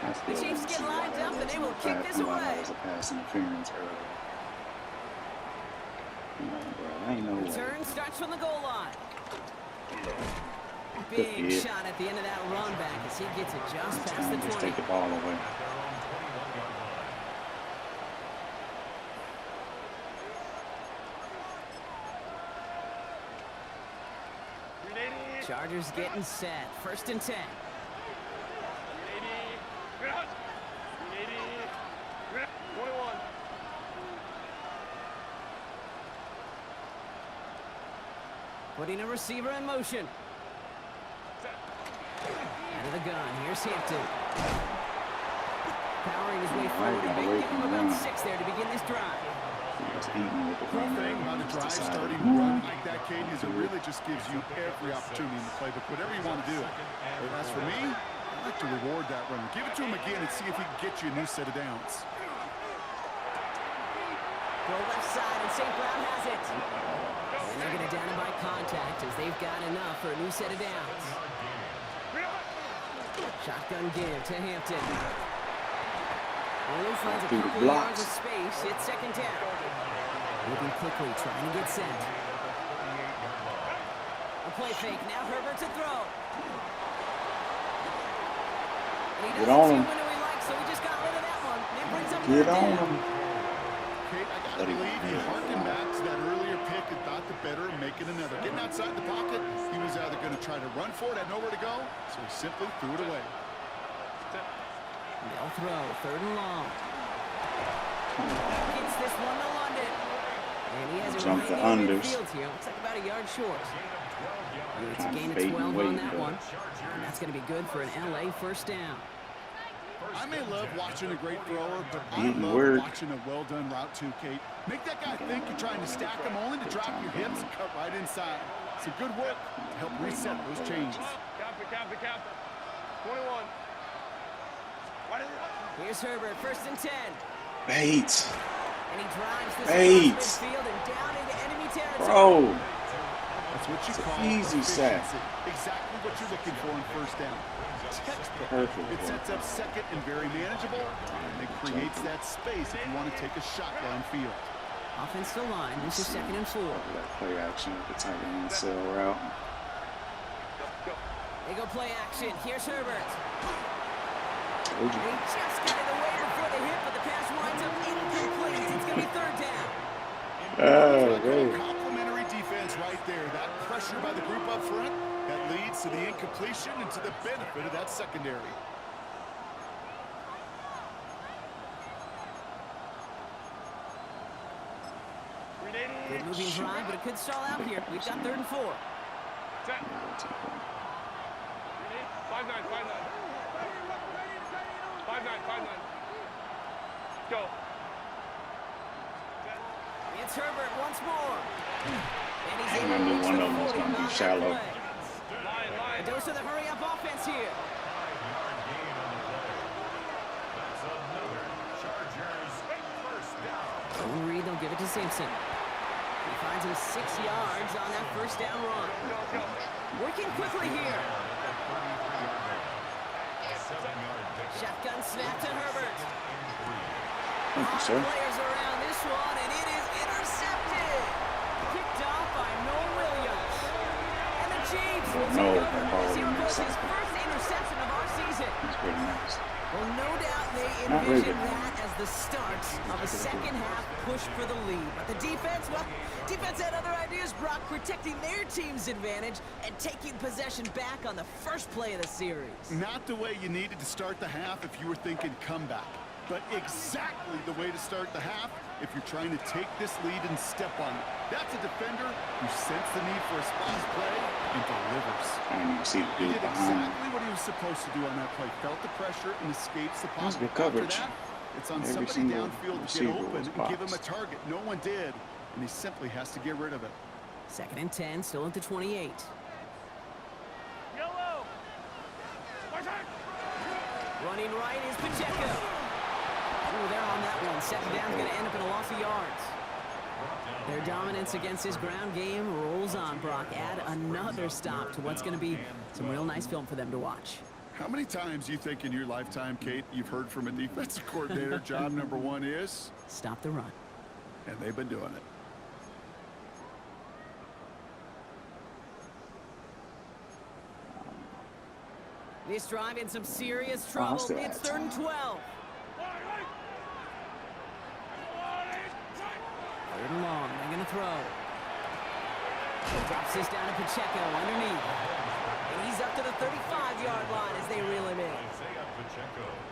Speaker 4: That's
Speaker 1: The
Speaker 4: good.
Speaker 1: Chiefs get lined up and they will
Speaker 4: I
Speaker 1: kick this
Speaker 4: knew
Speaker 1: away.
Speaker 4: that was a pass interference earlier. No, bro, ain't no way.
Speaker 1: Return starts from the goal line.
Speaker 4: Good
Speaker 1: Big
Speaker 4: hit.
Speaker 1: shot at the end of that run back as he gets it just past the
Speaker 4: Just
Speaker 1: 20.
Speaker 4: take the ball away.
Speaker 5: Their own 21-yard line.
Speaker 1: Chargers getting set. 1st and 10.
Speaker 3: 21.
Speaker 1: Putting a receiver in motion. Out of the gun. Here's Hampton. Powering his way forward. A big game of about 6 there to begin this drive.
Speaker 4: He was eating with the
Speaker 2: Cool
Speaker 4: run
Speaker 2: thing about a
Speaker 4: just
Speaker 2: drive
Speaker 4: decided,
Speaker 2: starting to run like that, Katie, is it really just gives you every opportunity in the playbook, whatever you want to do. But as for me, I like to reward that runner. Give it to him again and see if he can get you a new set of downs.
Speaker 1: Go left side, and St. Brown has it. And they're going to down him by contact as they've got enough for a new set of downs. Shotgun give to Hampton. Only finds a
Speaker 4: Through the
Speaker 1: couple
Speaker 4: blocks.
Speaker 1: yards of space. It's 2nd down. Moving quickly, trying to get set. A play fake. Now Herbert to throw. And he
Speaker 4: Get
Speaker 1: doesn't
Speaker 4: on
Speaker 1: see
Speaker 4: him.
Speaker 1: a window he likes, so he just got rid of that one. It brings up
Speaker 4: Get
Speaker 1: 3rd
Speaker 4: on
Speaker 1: down.
Speaker 4: him.
Speaker 2: Kate, I gotta believe he harkened back to that earlier pick and thought the better of making another. Getting outside the pocket, he was either going to try to run for it, had nowhere to go, so he simply threw it away.
Speaker 1: They'll throw. 3rd and long. Gets this one to London. And he has it
Speaker 4: Jump
Speaker 1: right
Speaker 4: the
Speaker 1: near
Speaker 4: unders.
Speaker 1: midfield here. Looks like about a yard short. It's a gain of
Speaker 4: Bait and
Speaker 1: 12 on
Speaker 4: wait,
Speaker 1: that
Speaker 4: but-
Speaker 1: one. And that's going to be good for an LA first down.
Speaker 2: I may love watching a great thrower, but I
Speaker 4: Getting
Speaker 2: love
Speaker 4: work.
Speaker 2: watching a well-done route too, Kate. Make that guy think you're trying to stack him, only to drop your hips and cut right inside. Some good work to help reset those chains.
Speaker 3: Copy. 21. What is it?
Speaker 1: Here's Herbert, 1st and 10.
Speaker 4: Bates.
Speaker 1: And he drives this
Speaker 4: Bates.
Speaker 1: across midfield and down into enemy territory.
Speaker 4: Bro.
Speaker 2: That's what you
Speaker 4: It's an
Speaker 2: call
Speaker 4: easy sack.
Speaker 2: efficiency. Exactly what you're looking for on 1st down. Textbook.
Speaker 4: Perfect.
Speaker 2: It sets up 2nd and very manageable, and it creates that space if you want to take a shot downfield.
Speaker 1: Offensive line, this is 2nd and 4.
Speaker 4: That play action with the tight end cell route.
Speaker 1: They go play action. Here's Herbert.
Speaker 4: Told you.
Speaker 1: He just got it away before the hit, but the pass winds up incomplete. It's going to be 3rd
Speaker 4: Oh, man.
Speaker 2: Complimentary defense right there. That pressure by the group up front, that leads to the incompletion and to the benefit of that secondary.
Speaker 1: Good moving drive, but it could stall out here. We've got 3rd and 4.
Speaker 3: Set. 5-9, 5-9. 5-9. Go.
Speaker 1: It's Herbert once more. And he's
Speaker 4: I
Speaker 1: able to
Speaker 4: knew
Speaker 1: reach
Speaker 4: one
Speaker 1: the
Speaker 4: of them was
Speaker 1: 40
Speaker 4: gonna be
Speaker 1: on that
Speaker 4: shallow.
Speaker 1: play. A dose of the hurry-up offense here.
Speaker 5: 5-yard gain on the play. That's another Chargers first down.
Speaker 1: Owen Reed, they'll give it to Simpson. He finds him 6 yards on that first down run. Working quickly here. Shotgun snap to Herbert.
Speaker 4: Thank you, sir.
Speaker 1: Players around this one, and it is intercepted. Picked off by Noel Williams. And the Chiefs will
Speaker 4: No,
Speaker 1: take
Speaker 4: the
Speaker 1: over
Speaker 4: ball
Speaker 1: as he
Speaker 4: was
Speaker 1: records his
Speaker 4: intercepted.
Speaker 1: first interception of our season.
Speaker 4: That's pretty nice.
Speaker 1: Well, no doubt they
Speaker 4: Not really
Speaker 1: envisioned
Speaker 4: good.
Speaker 1: that as the start of a second half push for the lead. But the defense, well, defense had other ideas, Brock, protecting their team's advantage and taking possession back on the first play of the series.
Speaker 2: Not the way you needed to start the half if you were thinking comeback, but exactly the way to start the half if you're trying to take this lead and step on it. That's a defender who sensed the need for a splash play and delivers.
Speaker 4: I didn't even see the
Speaker 2: He
Speaker 4: dude
Speaker 2: did
Speaker 4: behind him.
Speaker 2: exactly what he was supposed to do on that play. Felt the pressure and escapes the
Speaker 4: That was
Speaker 2: pocket.
Speaker 4: good coverage.
Speaker 2: After that, it's on
Speaker 4: Every
Speaker 2: somebody
Speaker 4: single
Speaker 2: downfield to
Speaker 4: receiver
Speaker 2: get open
Speaker 4: was
Speaker 2: and give him a
Speaker 4: boxed.
Speaker 2: target. No one did, and he simply has to get rid of it.
Speaker 1: 2nd and 10, still at the 28.
Speaker 3: Yellow.
Speaker 1: Running right is Pacheco. Ooh, they're on that one. Second down's going to end up in a loss of yards. Their dominance against his ground game rolls on, Brock. Add another stop to what's going to be some real nice film for them to watch.
Speaker 2: How many times you think in your lifetime, Kate, you've heard from a defensive coordinator, job number 1 is?
Speaker 1: Stop the run.
Speaker 2: And they've been doing it.
Speaker 1: This drive in some serious trouble.
Speaker 4: still
Speaker 1: It's
Speaker 4: have
Speaker 1: 3rd and 12. 3rd and long. They're going to throw. Drops this down to Pacheco underneath. And he's up to the 35-yard line as they reel him in.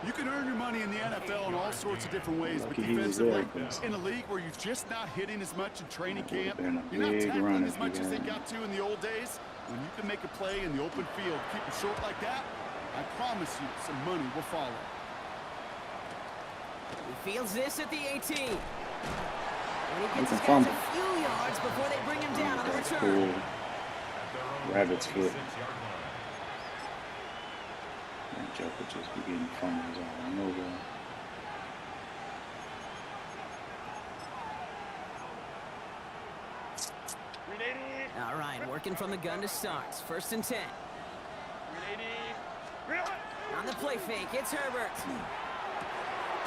Speaker 2: You can earn your money in the NFL in all sorts of different ways, but
Speaker 4: Lucky he was
Speaker 2: defensively,
Speaker 4: there, 'cause
Speaker 2: in a league where you're just not hitting as much in training camp,
Speaker 4: been a
Speaker 2: you're not
Speaker 4: big run
Speaker 2: tackling
Speaker 4: if
Speaker 2: as much
Speaker 4: he
Speaker 2: as they
Speaker 4: had.
Speaker 2: got to in the old days, when you can make a play in the open field, keep it short like that, I promise you some money will follow.
Speaker 1: He fields this at the 18. And he
Speaker 4: He
Speaker 1: gets
Speaker 4: can
Speaker 1: his guys
Speaker 4: fumble.
Speaker 1: a few yards before they bring him down on the
Speaker 4: That's
Speaker 1: return.
Speaker 4: cool. Rabbit's foot. That joker just be getting fumbles out of nowhere.
Speaker 1: All right, working from the gun to start. 1st and 10. On the play fake, it's Herbert.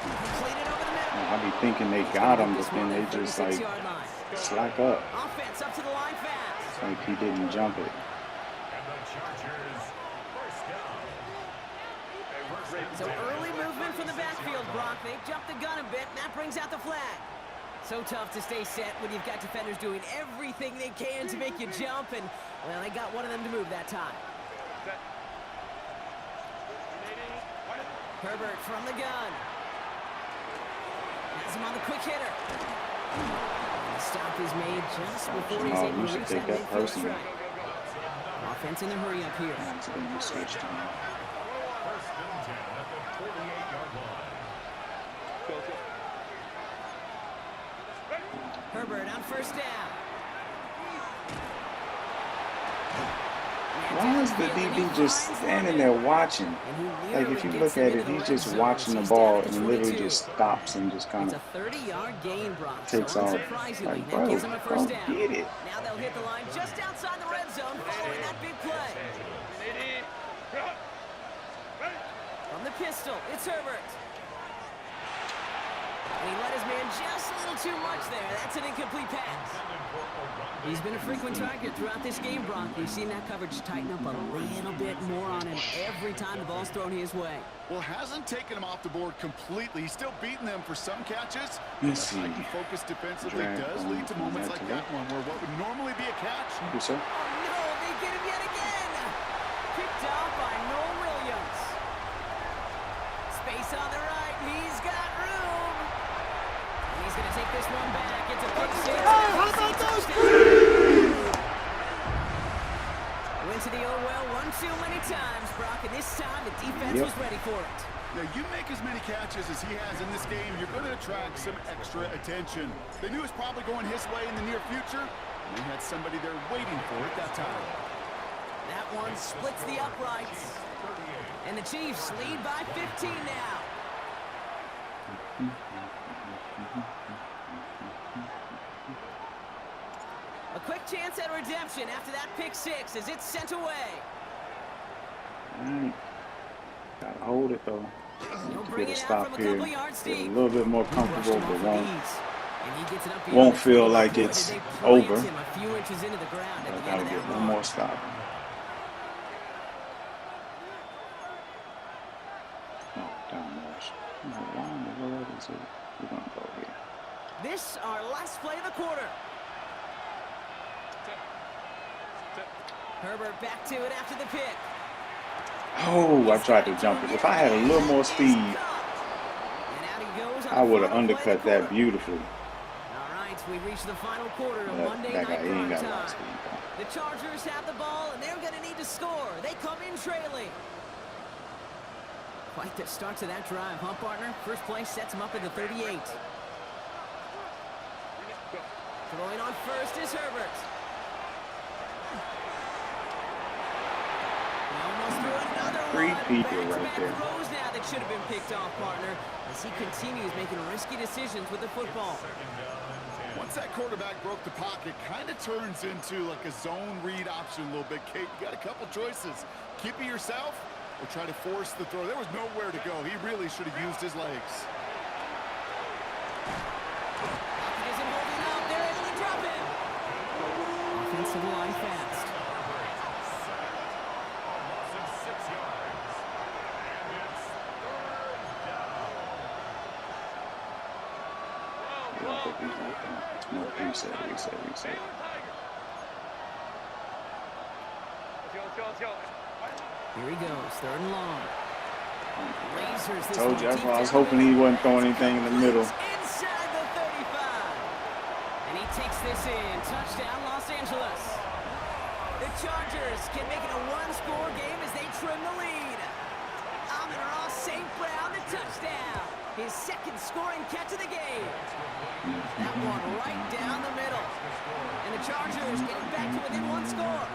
Speaker 1: Completed over the middle.
Speaker 4: I be thinking they got him, but
Speaker 1: This
Speaker 4: then
Speaker 1: one
Speaker 4: they
Speaker 1: at
Speaker 4: just like
Speaker 1: 36-yard line.
Speaker 4: slack up.
Speaker 1: Offense up to the line fast.
Speaker 4: It's like he didn't jump it.
Speaker 1: So early movement from the backfield, Brock. They jumped the gun a bit, and that brings out the flag. So tough to stay set when you've got defenders doing everything they can to make you jump, and, well, they got one of them to move that time. Herbert from the gun. Has him on the quick hitter. The stop is made just before he's
Speaker 4: Oh,
Speaker 1: able
Speaker 4: you
Speaker 1: to
Speaker 4: should
Speaker 1: reach
Speaker 4: take
Speaker 1: that
Speaker 4: that
Speaker 1: midfield
Speaker 4: personally.
Speaker 1: strike. Offense in the hurry up here.
Speaker 4: It's going to be switched to him.
Speaker 1: Herbert on 1st down.
Speaker 4: Why is the DB just standing there watching? Like, if you look at it, he's just watching the ball and literally just stops and just kind
Speaker 1: It's
Speaker 4: of
Speaker 1: a 30-yard gain, Brock.
Speaker 4: takes
Speaker 1: So
Speaker 4: off.
Speaker 1: unsurprisingly,
Speaker 4: Like,
Speaker 1: that
Speaker 4: bro,
Speaker 1: gives him a
Speaker 4: go
Speaker 1: first down.
Speaker 4: get it.
Speaker 1: Now they'll hit the line just outside the red zone following that big play. From the pistol, it's Herbert. And he let his man just a little too much there. That's an incomplete pass. He's been a frequent target throughout this game, Brock. We've seen that coverage tighten up a little bit more on him every time the ball's thrown his way.
Speaker 2: Well, hasn't taken him off the board completely. He's still beating them for some catches.
Speaker 4: Let's see.
Speaker 2: Heightened focus defensively
Speaker 4: Drag
Speaker 2: does
Speaker 4: on
Speaker 2: lead to moments like that one where what would normally be a catch.
Speaker 4: Thank you, sir.
Speaker 1: Oh, no, they get him yet again. Picked off by Noel Williams. Space on the right. He's got room. And he's going to take this one back. It's a pick six.
Speaker 2: How about those?
Speaker 1: Went to the oh well one too many times, Brock, and this time the defense was ready for it.
Speaker 2: Now, you make as many catches as he has in this game, you're going to attract some extra attention. They knew it was probably going his way in the near future, and they had somebody there waiting for it that time.
Speaker 1: That one splits the uprights. And the Chiefs lead by 15 now. A quick chance at redemption after that pick six as it's sent away.
Speaker 4: Alright. Gotta hold it though.
Speaker 1: He'll
Speaker 4: Get
Speaker 1: bring
Speaker 4: a
Speaker 1: it out
Speaker 4: stop
Speaker 1: from a
Speaker 4: here.
Speaker 1: couple yards
Speaker 4: Get a
Speaker 1: deep.
Speaker 4: little bit more
Speaker 1: Brushed
Speaker 4: comfortable,
Speaker 1: him
Speaker 4: but
Speaker 1: off
Speaker 4: won't
Speaker 1: with ease. And he gets it up
Speaker 4: won't
Speaker 1: beyond
Speaker 4: feel
Speaker 1: the
Speaker 4: like
Speaker 1: boy,
Speaker 4: it's
Speaker 1: did they plant
Speaker 4: over.
Speaker 1: him a few inches into the ground at
Speaker 4: I
Speaker 1: the
Speaker 4: gotta
Speaker 1: end of
Speaker 4: get
Speaker 1: that
Speaker 4: one
Speaker 1: run.
Speaker 4: more stop. Oh, down rush. Why in the world is it? We're gonna go here.
Speaker 1: This our last play of the quarter. Herbert back to it after the pick.
Speaker 4: Oh, I tried to jump it. If I had a little more speed, I would have undercut that beautifully.
Speaker 1: All right, we reached the final quarter of Monday
Speaker 4: That guy,
Speaker 1: Night
Speaker 4: he ain't
Speaker 1: Prime
Speaker 4: got a lot of
Speaker 1: Time.
Speaker 4: speed, though.
Speaker 1: The Chargers have the ball, and they're going to need to score. They come in trailing. Quite the start to that drive, huh, partner? First play sets him up at the 38. Throwing on first is Herbert. He almost threw another
Speaker 4: Free
Speaker 1: one.
Speaker 4: people right
Speaker 1: Back-to-back
Speaker 4: there.
Speaker 1: throws now that should have been picked off, partner, as he continues making risky decisions with the football.
Speaker 2: Once that quarterback broke the pocket, kind of turns into like a zone read option a little bit. Kate, you got a couple choices. Keep it yourself or try to force the throw. There was nowhere to go. He really should have used his legs.
Speaker 1: Pocket isn't holding up. They're able to drop it. Offensive line fast.
Speaker 4: No, reset.
Speaker 1: Here he goes, third and long. Lasers this
Speaker 4: Told
Speaker 1: one
Speaker 4: you, that's
Speaker 1: deep
Speaker 4: why I was
Speaker 1: down
Speaker 4: hoping
Speaker 1: the
Speaker 4: he
Speaker 1: middle.
Speaker 4: wasn't throwing anything in the middle.
Speaker 1: Inside the 35. And he takes this in. Touchdown, Los Angeles. The Chargers can make it a one-score game as they trim the lead. Amon-Ra St. Brown, the touchdown. His second scoring catch of the game. That one right down the middle. And the Chargers getting back to within one score.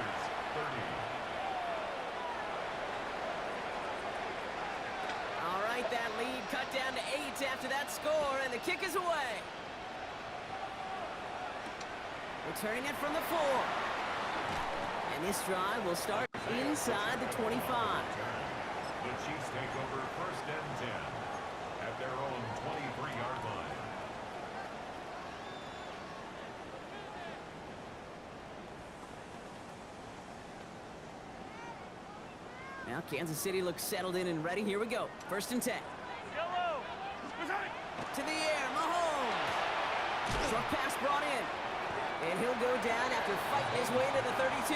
Speaker 1: All right, that lead cut down to 8 after that score, and the kick is away. Returning it from the 4. And this drive will start inside the 25.
Speaker 5: The Chiefs take over first and 10 at their own 23-yard line.
Speaker 1: Now Kansas City looks settled in and ready. Here we go. First and 10. To the air, Mahomes. Short pass brought in. And he'll go down after fighting his way to the 32.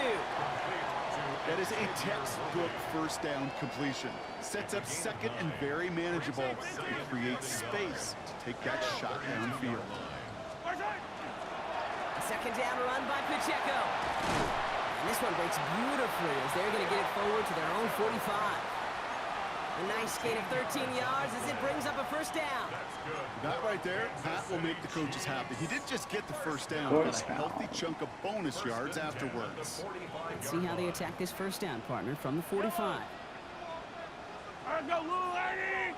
Speaker 2: That is a textbook first down completion. Sets up second and very manageable. It creates space to take that shot downfield.
Speaker 1: A second down run by Pacheco. And this one breaks beautifully as they're going to get it forward to their own 45. A nice gain of 13 yards as it brings up a first down.
Speaker 2: That right there, that will make the coaches happy. He didn't just get the first down, but a healthy chunk of bonus yards afterwards.
Speaker 1: Let's see how they attack this first down, partner, from the 45.
Speaker 3: Let's go, Lou Laney!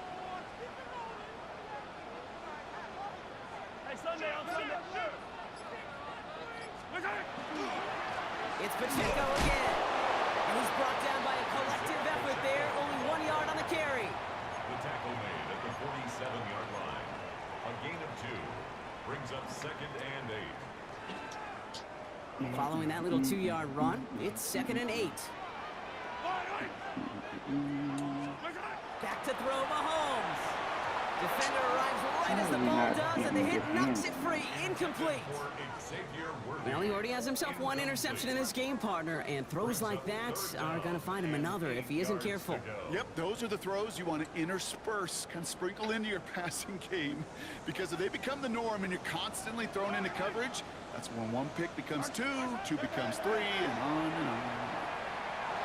Speaker 3: Hey, Sunday on Sunday.
Speaker 1: It's Pacheco again. And he's brought down by a collective effort there. Only 1 yard on the carry.
Speaker 5: The tackle made at the 47-yard line. A gain of 2. Brings up 2nd and 8.
Speaker 1: Following that little 2-yard run, it's 2nd and 8. Back to throw Mahomes. Defender arrives right as the ball does, and the hit knocks it free. Incomplete. Well, he already has himself one interception in his game, partner, and throws like that are going to find him another if he isn't careful.
Speaker 2: Yep, those are the throws you want to intersperse, kind of sprinkle into your passing game, because if they become the norm and you're constantly thrown into coverage, that's when one pick becomes two becomes three, and on and on.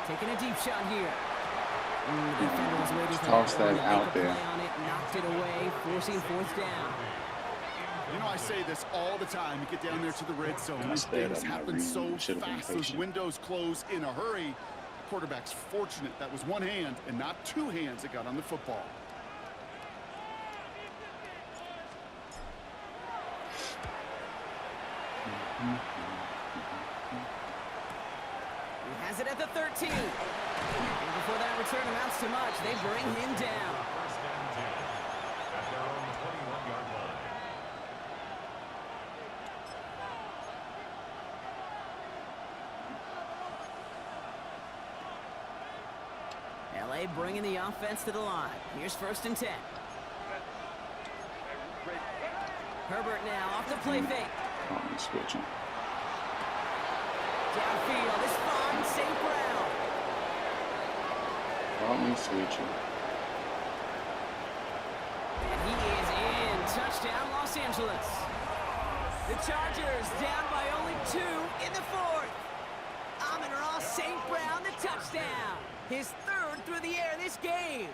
Speaker 1: Taking a deep shot here. The defender was waiting for
Speaker 4: Toss that
Speaker 1: make
Speaker 4: out
Speaker 1: a play
Speaker 4: there.
Speaker 1: on it, knocked it away, forcing 4th down.
Speaker 2: You know, I say this all the time. You get down there to the red zone, and things happen so fast. Those windows close in a hurry. The quarterback's fortunate that was one hand and not two hands that got on the football.
Speaker 1: He has it at the 13. And before that return amounts to much, they bring him down.
Speaker 5: 1st and 10 at their own 21-yard line.
Speaker 1: LA bringing the offense to the line. Here's 1st and 10. Herbert now off the play fake.
Speaker 4: Oh, he's switching.
Speaker 1: Downfield, this finds St. Brown.
Speaker 4: Caught me switching.
Speaker 1: And he is in. Touchdown, Los Angeles. The Chargers down by only 2 in the 4th. Amon-Ra St. Brown, the touchdown. His 3rd through the air this game.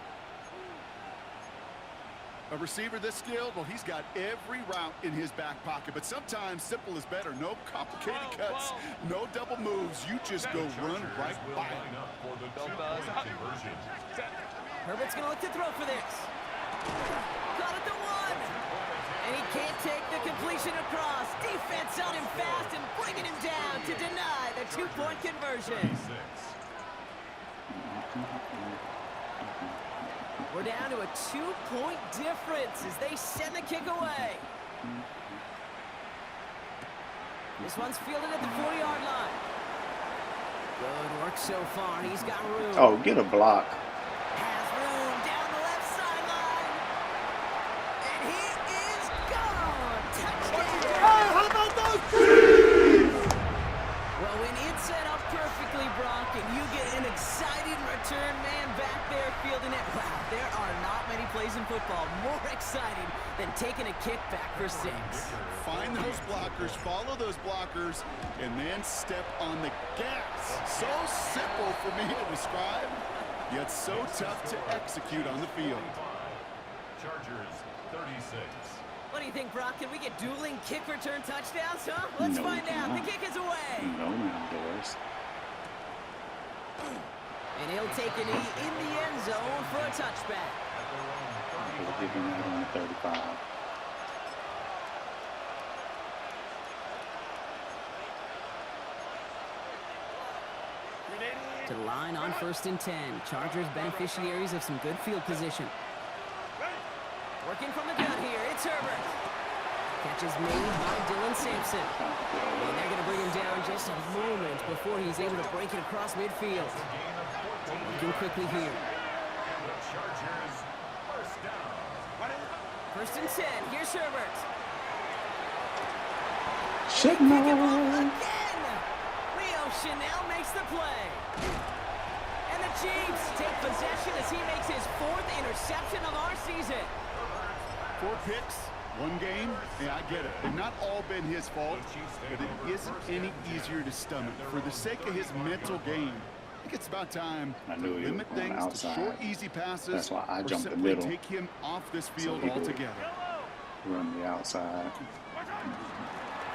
Speaker 2: A receiver this skilled, well, he's got every route in his back pocket, but sometimes simple is better. No complicated cuts, no double moves. You just go run right by him.
Speaker 1: Herbert's going to look to throw for this. Got it to 1. And he can't take the completion across. Defense on him fast and bringing him down to deny the 2-point conversion. We're down to a 2-point difference as they send the kick away. This one's fielded at the 4-yard line. Good work so far. He's got room.
Speaker 4: Oh, get a block.
Speaker 1: Has room down the left sideline. And he is gone. Touchdown.
Speaker 3: How about those?
Speaker 1: Well, when it's set up perfectly, Brock, and you get an exciting return man back there fielding it, wow, there are not many plays in football more exciting than taking a kick back for 6.
Speaker 2: Find those blockers, follow those blockers, and then step on the gas. So simple for me to describe, yet so tough to execute on the field.
Speaker 5: Chargers 36.
Speaker 1: What do you think, Brock? Can we get dueling kick return touchdowns, huh? Let's
Speaker 4: No,
Speaker 1: find
Speaker 4: we
Speaker 1: out. The
Speaker 4: cannot.
Speaker 1: kick is away.
Speaker 4: No, man, boys.
Speaker 1: And he'll take a knee in the end zone for a touchback.
Speaker 4: We're giving that on 35.
Speaker 1: To the line on 1st and 10. Chargers beneficiaries of some good field position. Working from the gun here, it's Herbert. Catch is made by Dylan Sampson. And they're going to bring him down just a moment before he's able to break it across midfield. Working quickly here.
Speaker 5: The Chargers 1st down.
Speaker 1: 1st and 10, here's Herbert.
Speaker 4: Shit,
Speaker 1: Pick him off
Speaker 4: man.
Speaker 1: again! Leo Chanel makes the play. And the Chiefs take possession as he makes his 4th interception of our season.
Speaker 2: 4 picks, 1 game. Yeah, I get it. They've not all been his fault, but it isn't any easier to stomach. For the sake of his mental game, I think it's about time
Speaker 4: I
Speaker 2: to
Speaker 4: knew he was
Speaker 2: limit
Speaker 4: going
Speaker 2: things
Speaker 4: outside.
Speaker 2: to short, easy passes,
Speaker 4: That's why I
Speaker 2: or
Speaker 4: jumped the
Speaker 2: simply
Speaker 4: middle.
Speaker 2: take him off this field
Speaker 4: he could
Speaker 2: altogether.
Speaker 4: Run the outside.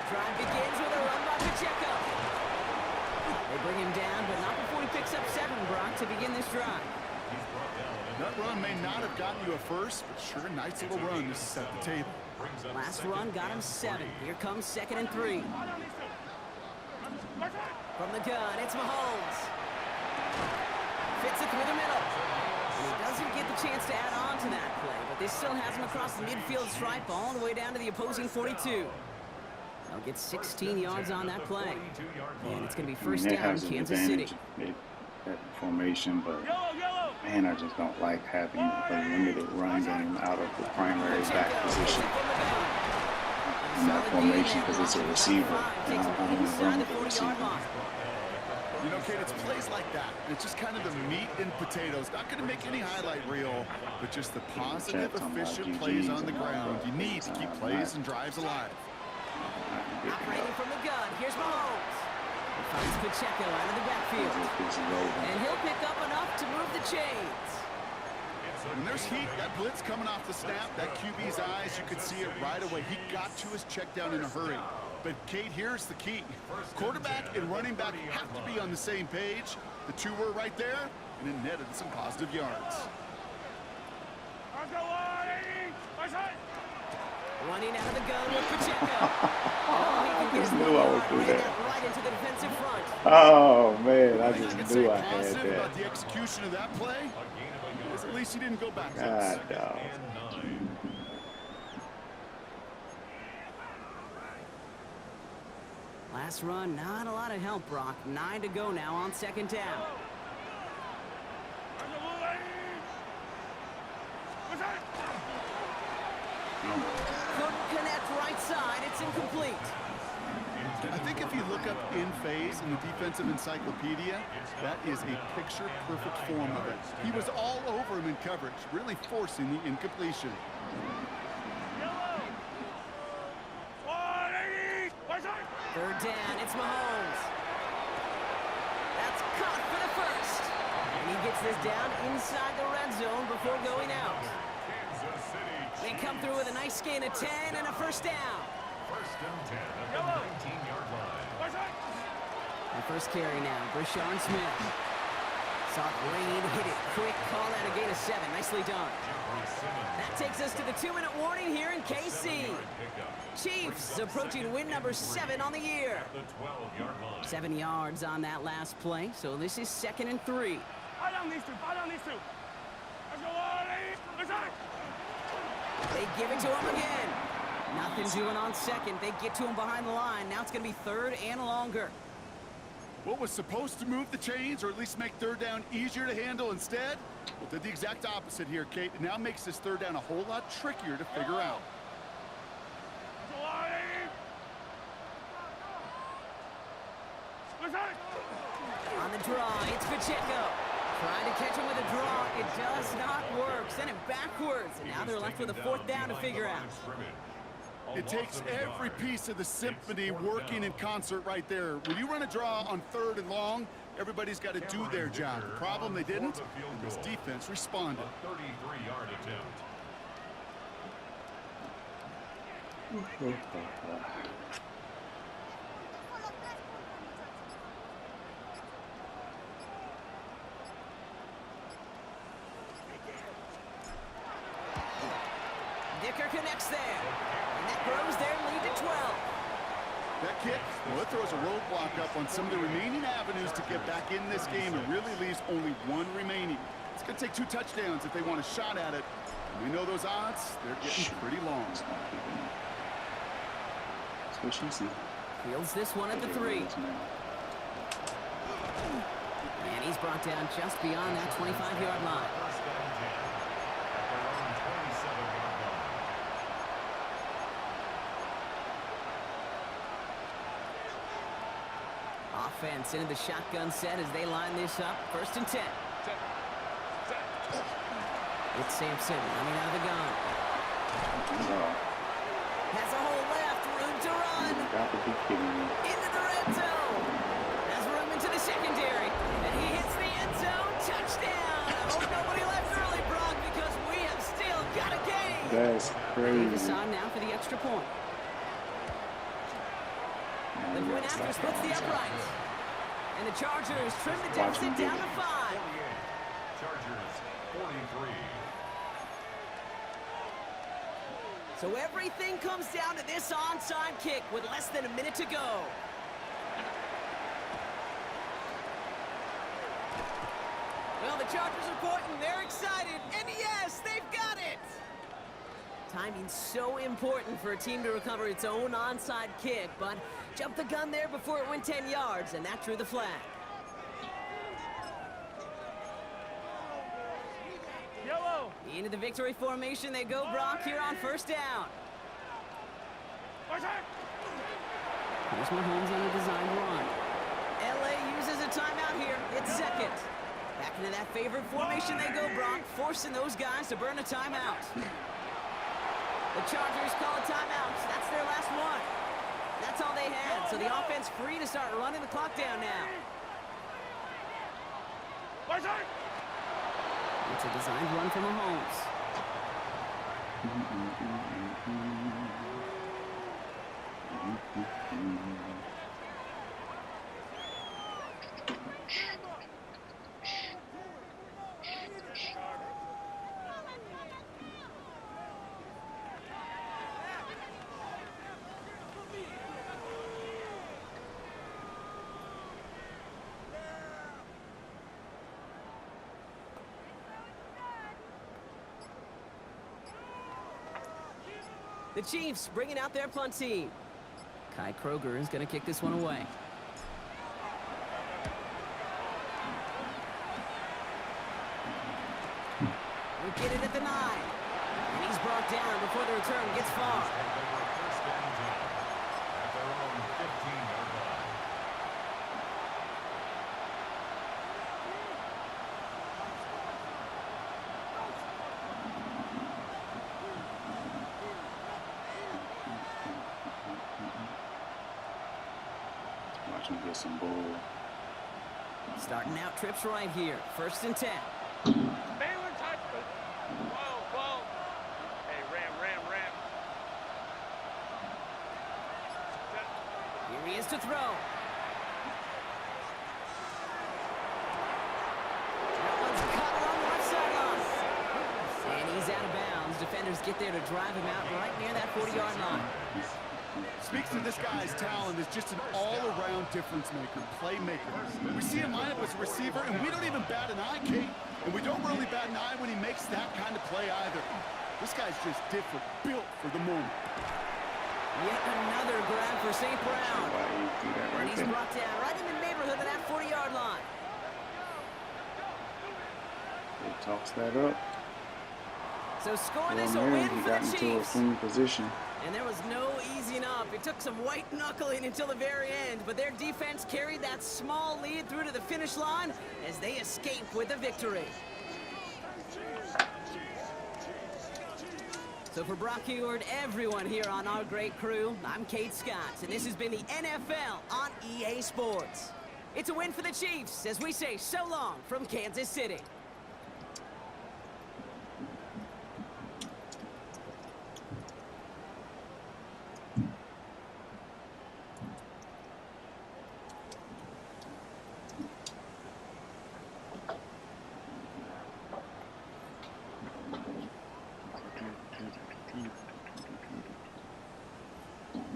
Speaker 1: Drive begins with a run by Pacheco. They bring him down, but not before he picks up 7, Brock, to begin this drive.
Speaker 2: That run may not have gotten you a first, but sure, nice little run to set the table.
Speaker 1: Last run got him 7. Here comes 2nd and 3. From the gun, it's Mahomes. Fits it through the middle. And he doesn't get the a chance to add on to that play, but this still has him across the midfield stripe all the way down to the opposing 42. They'll get 16 yards on that play. And it's going to be first down, Kansas City.
Speaker 4: That formation, but man, I just don't like having a limited run game out of the primary back position in that formation because it's a receiver. And I don't want to run with the receiver.
Speaker 2: You know, Kate, it's plays like that. It's just kind of the meat and potatoes. Not going to make any highlight reel, but just the positive, efficient plays on the ground. You need to keep plays and drives alive.
Speaker 1: Operating from the gun, here's Mahomes. He finds Pacheco out of the backfield. And he'll pick up enough to move the chains.
Speaker 2: When there's heat, that blitz coming off the snap, that QB's eyes, you could see it right away. He got to his check down in a hurry. But, Kate, here's the key. Quarterback and running back have to be on the same page. The two were right there, and it netted some positive yards.
Speaker 1: Running out of the gun with Pacheco.
Speaker 4: I just knew I would do that.
Speaker 1: Right into the defensive front.
Speaker 4: Oh, man, I just knew I had that.
Speaker 2: About the execution of that play is at least he didn't go back.
Speaker 4: God, dog.
Speaker 1: Last run, not a lot of help, Brock. 9 to go now on second down. Couldn't connect right side. It's incomplete.
Speaker 2: I think if you look up in phase in the defensive encyclopedia, that is a picture-perfect form of it. He was all over him in coverage, really forcing the incompletion.
Speaker 1: Third down, it's Mahomes. That's caught for the first. And he gets this down inside the red zone before going out. They come through with a nice gain of 10 and a first down.
Speaker 5: First and 10 at the 19-yard line.
Speaker 1: The first carry now, Brashard Smith. Saw it rain, hit it quick, call out a gain of 7. Nicely done. That takes us to the 2-minute warning here in KC. Chiefs approaching win number 7 on the year. 7 yards on that last play, so this is 2nd and 3.
Speaker 3: Buy down these two. Let's go,
Speaker 1: They give it to him again. Nothing doing on second. They get to him behind the line. Now it's going to be 3rd and longer.
Speaker 2: What was supposed to move the chains, or at least make 3rd down easier to handle instead, well, did the exact opposite here, Kate. It now makes this 3rd down a whole lot trickier to figure out.
Speaker 1: On the draw, it's Pacheco. Trying to catch him with a draw. It does not work. Send him backwards. And now they're left with a 4th down to figure out.
Speaker 2: It takes every piece of the symphony working in concert right there. When you run a draw on 3rd and long, everybody's got to do their job. The problem, they didn't, and this defense responded.
Speaker 5: 33-yard attempt.
Speaker 1: Dicker connects there. And that grows their lead to 12.
Speaker 2: That kick, well, it throws a roadblock up on some of the remaining avenues to get back in this game and really leaves only 1 remaining. It's going to take 2 touchdowns if they want a shot at it. And we know those odds, they're getting pretty long.
Speaker 4: That's what she sees.
Speaker 1: Fields this one at the 3. And he's brought down just beyond that 25-yard line. Offense into the shotgun set as they line this up. 1st and 10. It's Sampson running out of the gun. Has a hole left, room to run.
Speaker 4: Got to be kidding me.
Speaker 1: Into the red zone. Has room into the secondary. And he hits the end zone. Touchdown. I hope nobody left early, Brock, because we have still got a game.
Speaker 4: That's crazy.
Speaker 1: Davis on now for the extra point. The point after splits the upright. And the Chargers trim the deficit down to 5.
Speaker 5: Chargers 43.
Speaker 1: So everything comes down to this onside kick with less than a minute to go. Well, the Chargers are pointing. They're excited. And yes, they've got it. Timing's so important for a team to recover its own onside kick, but jumped the gun there before it went 10 yards, and that drew the flag.
Speaker 3: Yellow.
Speaker 1: Into the victory formation they go, Brock, here on first down. Here's Mahomes on a designed run. LA uses a timeout here. It's second. Back into that favorite formation they go, Brock, forcing those guys to burn a timeout. The Chargers call a timeout. That's their last one. That's all they had, so the offense free to start running the clock down now. It's a designed run from Mahomes. The Chiefs bringing out their punt team. Kai Kroger is going to kick this one away. We'll get it at the 9. And he's brought down before the return gets far.
Speaker 5: First down at their own 15-yard line.
Speaker 4: Watch him get some bull.
Speaker 1: Starting out trips right here. 1st and 10.
Speaker 3: Baylor touch. Whoa. Hey, ram.
Speaker 1: Here he is to throw. That one's caught along the left sideline. And he's out of bounds. Defenders get there to drive him out right near that 40-yard line.
Speaker 2: Speaks to this guy's talent as just an all-around difference maker, playmaker. We see him line up as a receiver, and we don't even bat an eye, Kate. And we don't really bat an eye when he makes that kind of play either. This guy's just different, built for the moment.
Speaker 1: Yet another grab for St. Brown.
Speaker 4: Why you do that
Speaker 1: And
Speaker 4: right
Speaker 1: he's
Speaker 4: there?
Speaker 1: brought down right in the neighborhood of that 40-yard line.
Speaker 4: They toss that up.
Speaker 1: So scoring
Speaker 4: Well,
Speaker 1: is a
Speaker 4: man,
Speaker 1: win
Speaker 4: he
Speaker 1: for
Speaker 4: got
Speaker 1: the
Speaker 4: into a
Speaker 1: Chiefs.
Speaker 4: clean position.
Speaker 1: And there was no easing up. It took some white knuckling until the very end, but their defense carried that small lead through to the finish line as they escape with a victory. So for Brock Heward, everyone here on our great crew, I'm Kate Scott, and this has been the NFL on EA Sports. It's a win for the Chiefs as we say so long from Kansas City.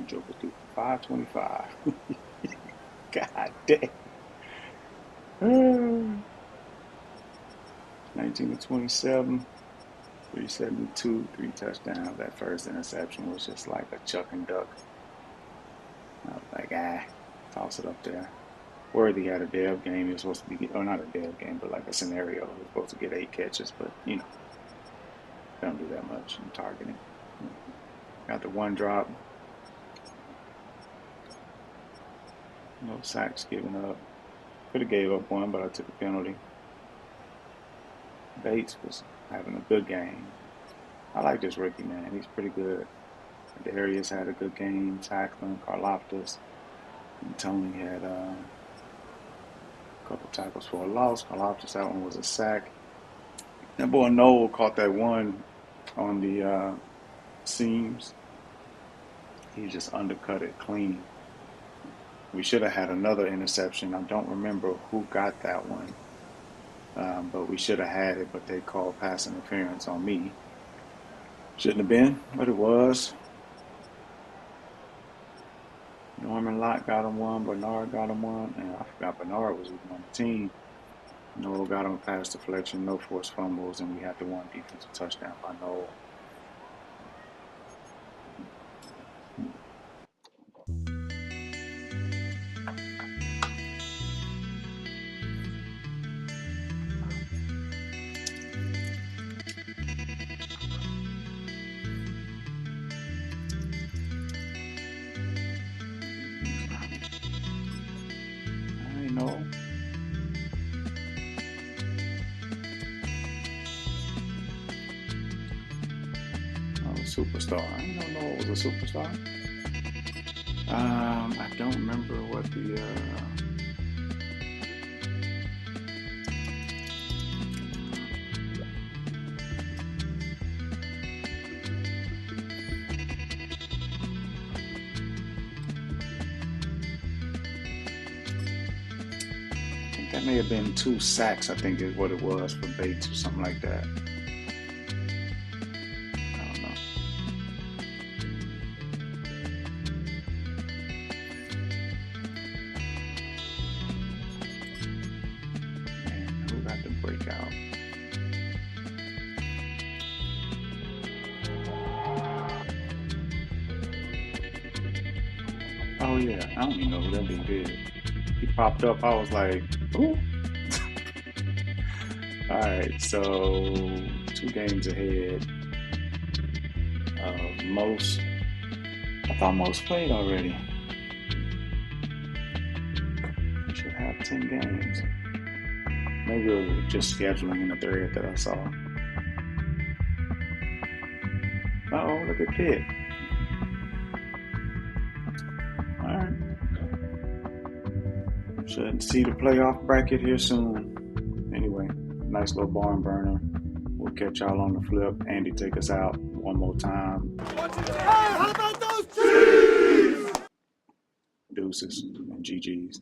Speaker 4: Joker threw 525. God damn. 19 to 27, 372, 3 touchdowns. That first interception was just like a chuck and duck. I was like, toss it up there. Worthy had a dev game. He was supposed to be, or not a dev game, but like a scenario. He was supposed to get 8 catches, but you know, don't do that much in targeting. Got the 1 drop. No sacks given up. Could have gave up 1, but I took a penalty. Bates was having a good game. I like this rookie, man. He's pretty good. Darius had a good game. Tackling. Karlaftis. And Tony had a couple tackles for a loss. Karlaftis, that one was a sack. That boy Noel caught that one on the seams. He just undercut it clean. We should have had another interception. I don't remember who got that one. But we should have had it, but they called pass interference on me. Shouldn't have been, but it was. Norman Lott got him one. Bernard got him one. And I forgot Bernard was even on the team. Noel got him a pass deflection, no forced fumbles, and we had the one defensive touchdown by Noel. I know. Superstar. I don't know what was a superstar. I don't remember what the I think that may have been 2 sacks, I think is what it was for Bates or something like that. Oh yeah, I don't even know who that dude is. He popped up, I was like, ooh. Alright, so 2 games ahead. Most, I thought most played already. We should have 10 games. Maybe it was just scheduling in the thread that I saw. Uh-oh, look at Pitt. Alright. Should see the playoff bracket here soon. Anyway, nice little barn burner. We'll catch y'all on the flip. Andy, take us out one more time.
Speaker 3: Hey, how about those cheese?
Speaker 4: Deuces and GG's.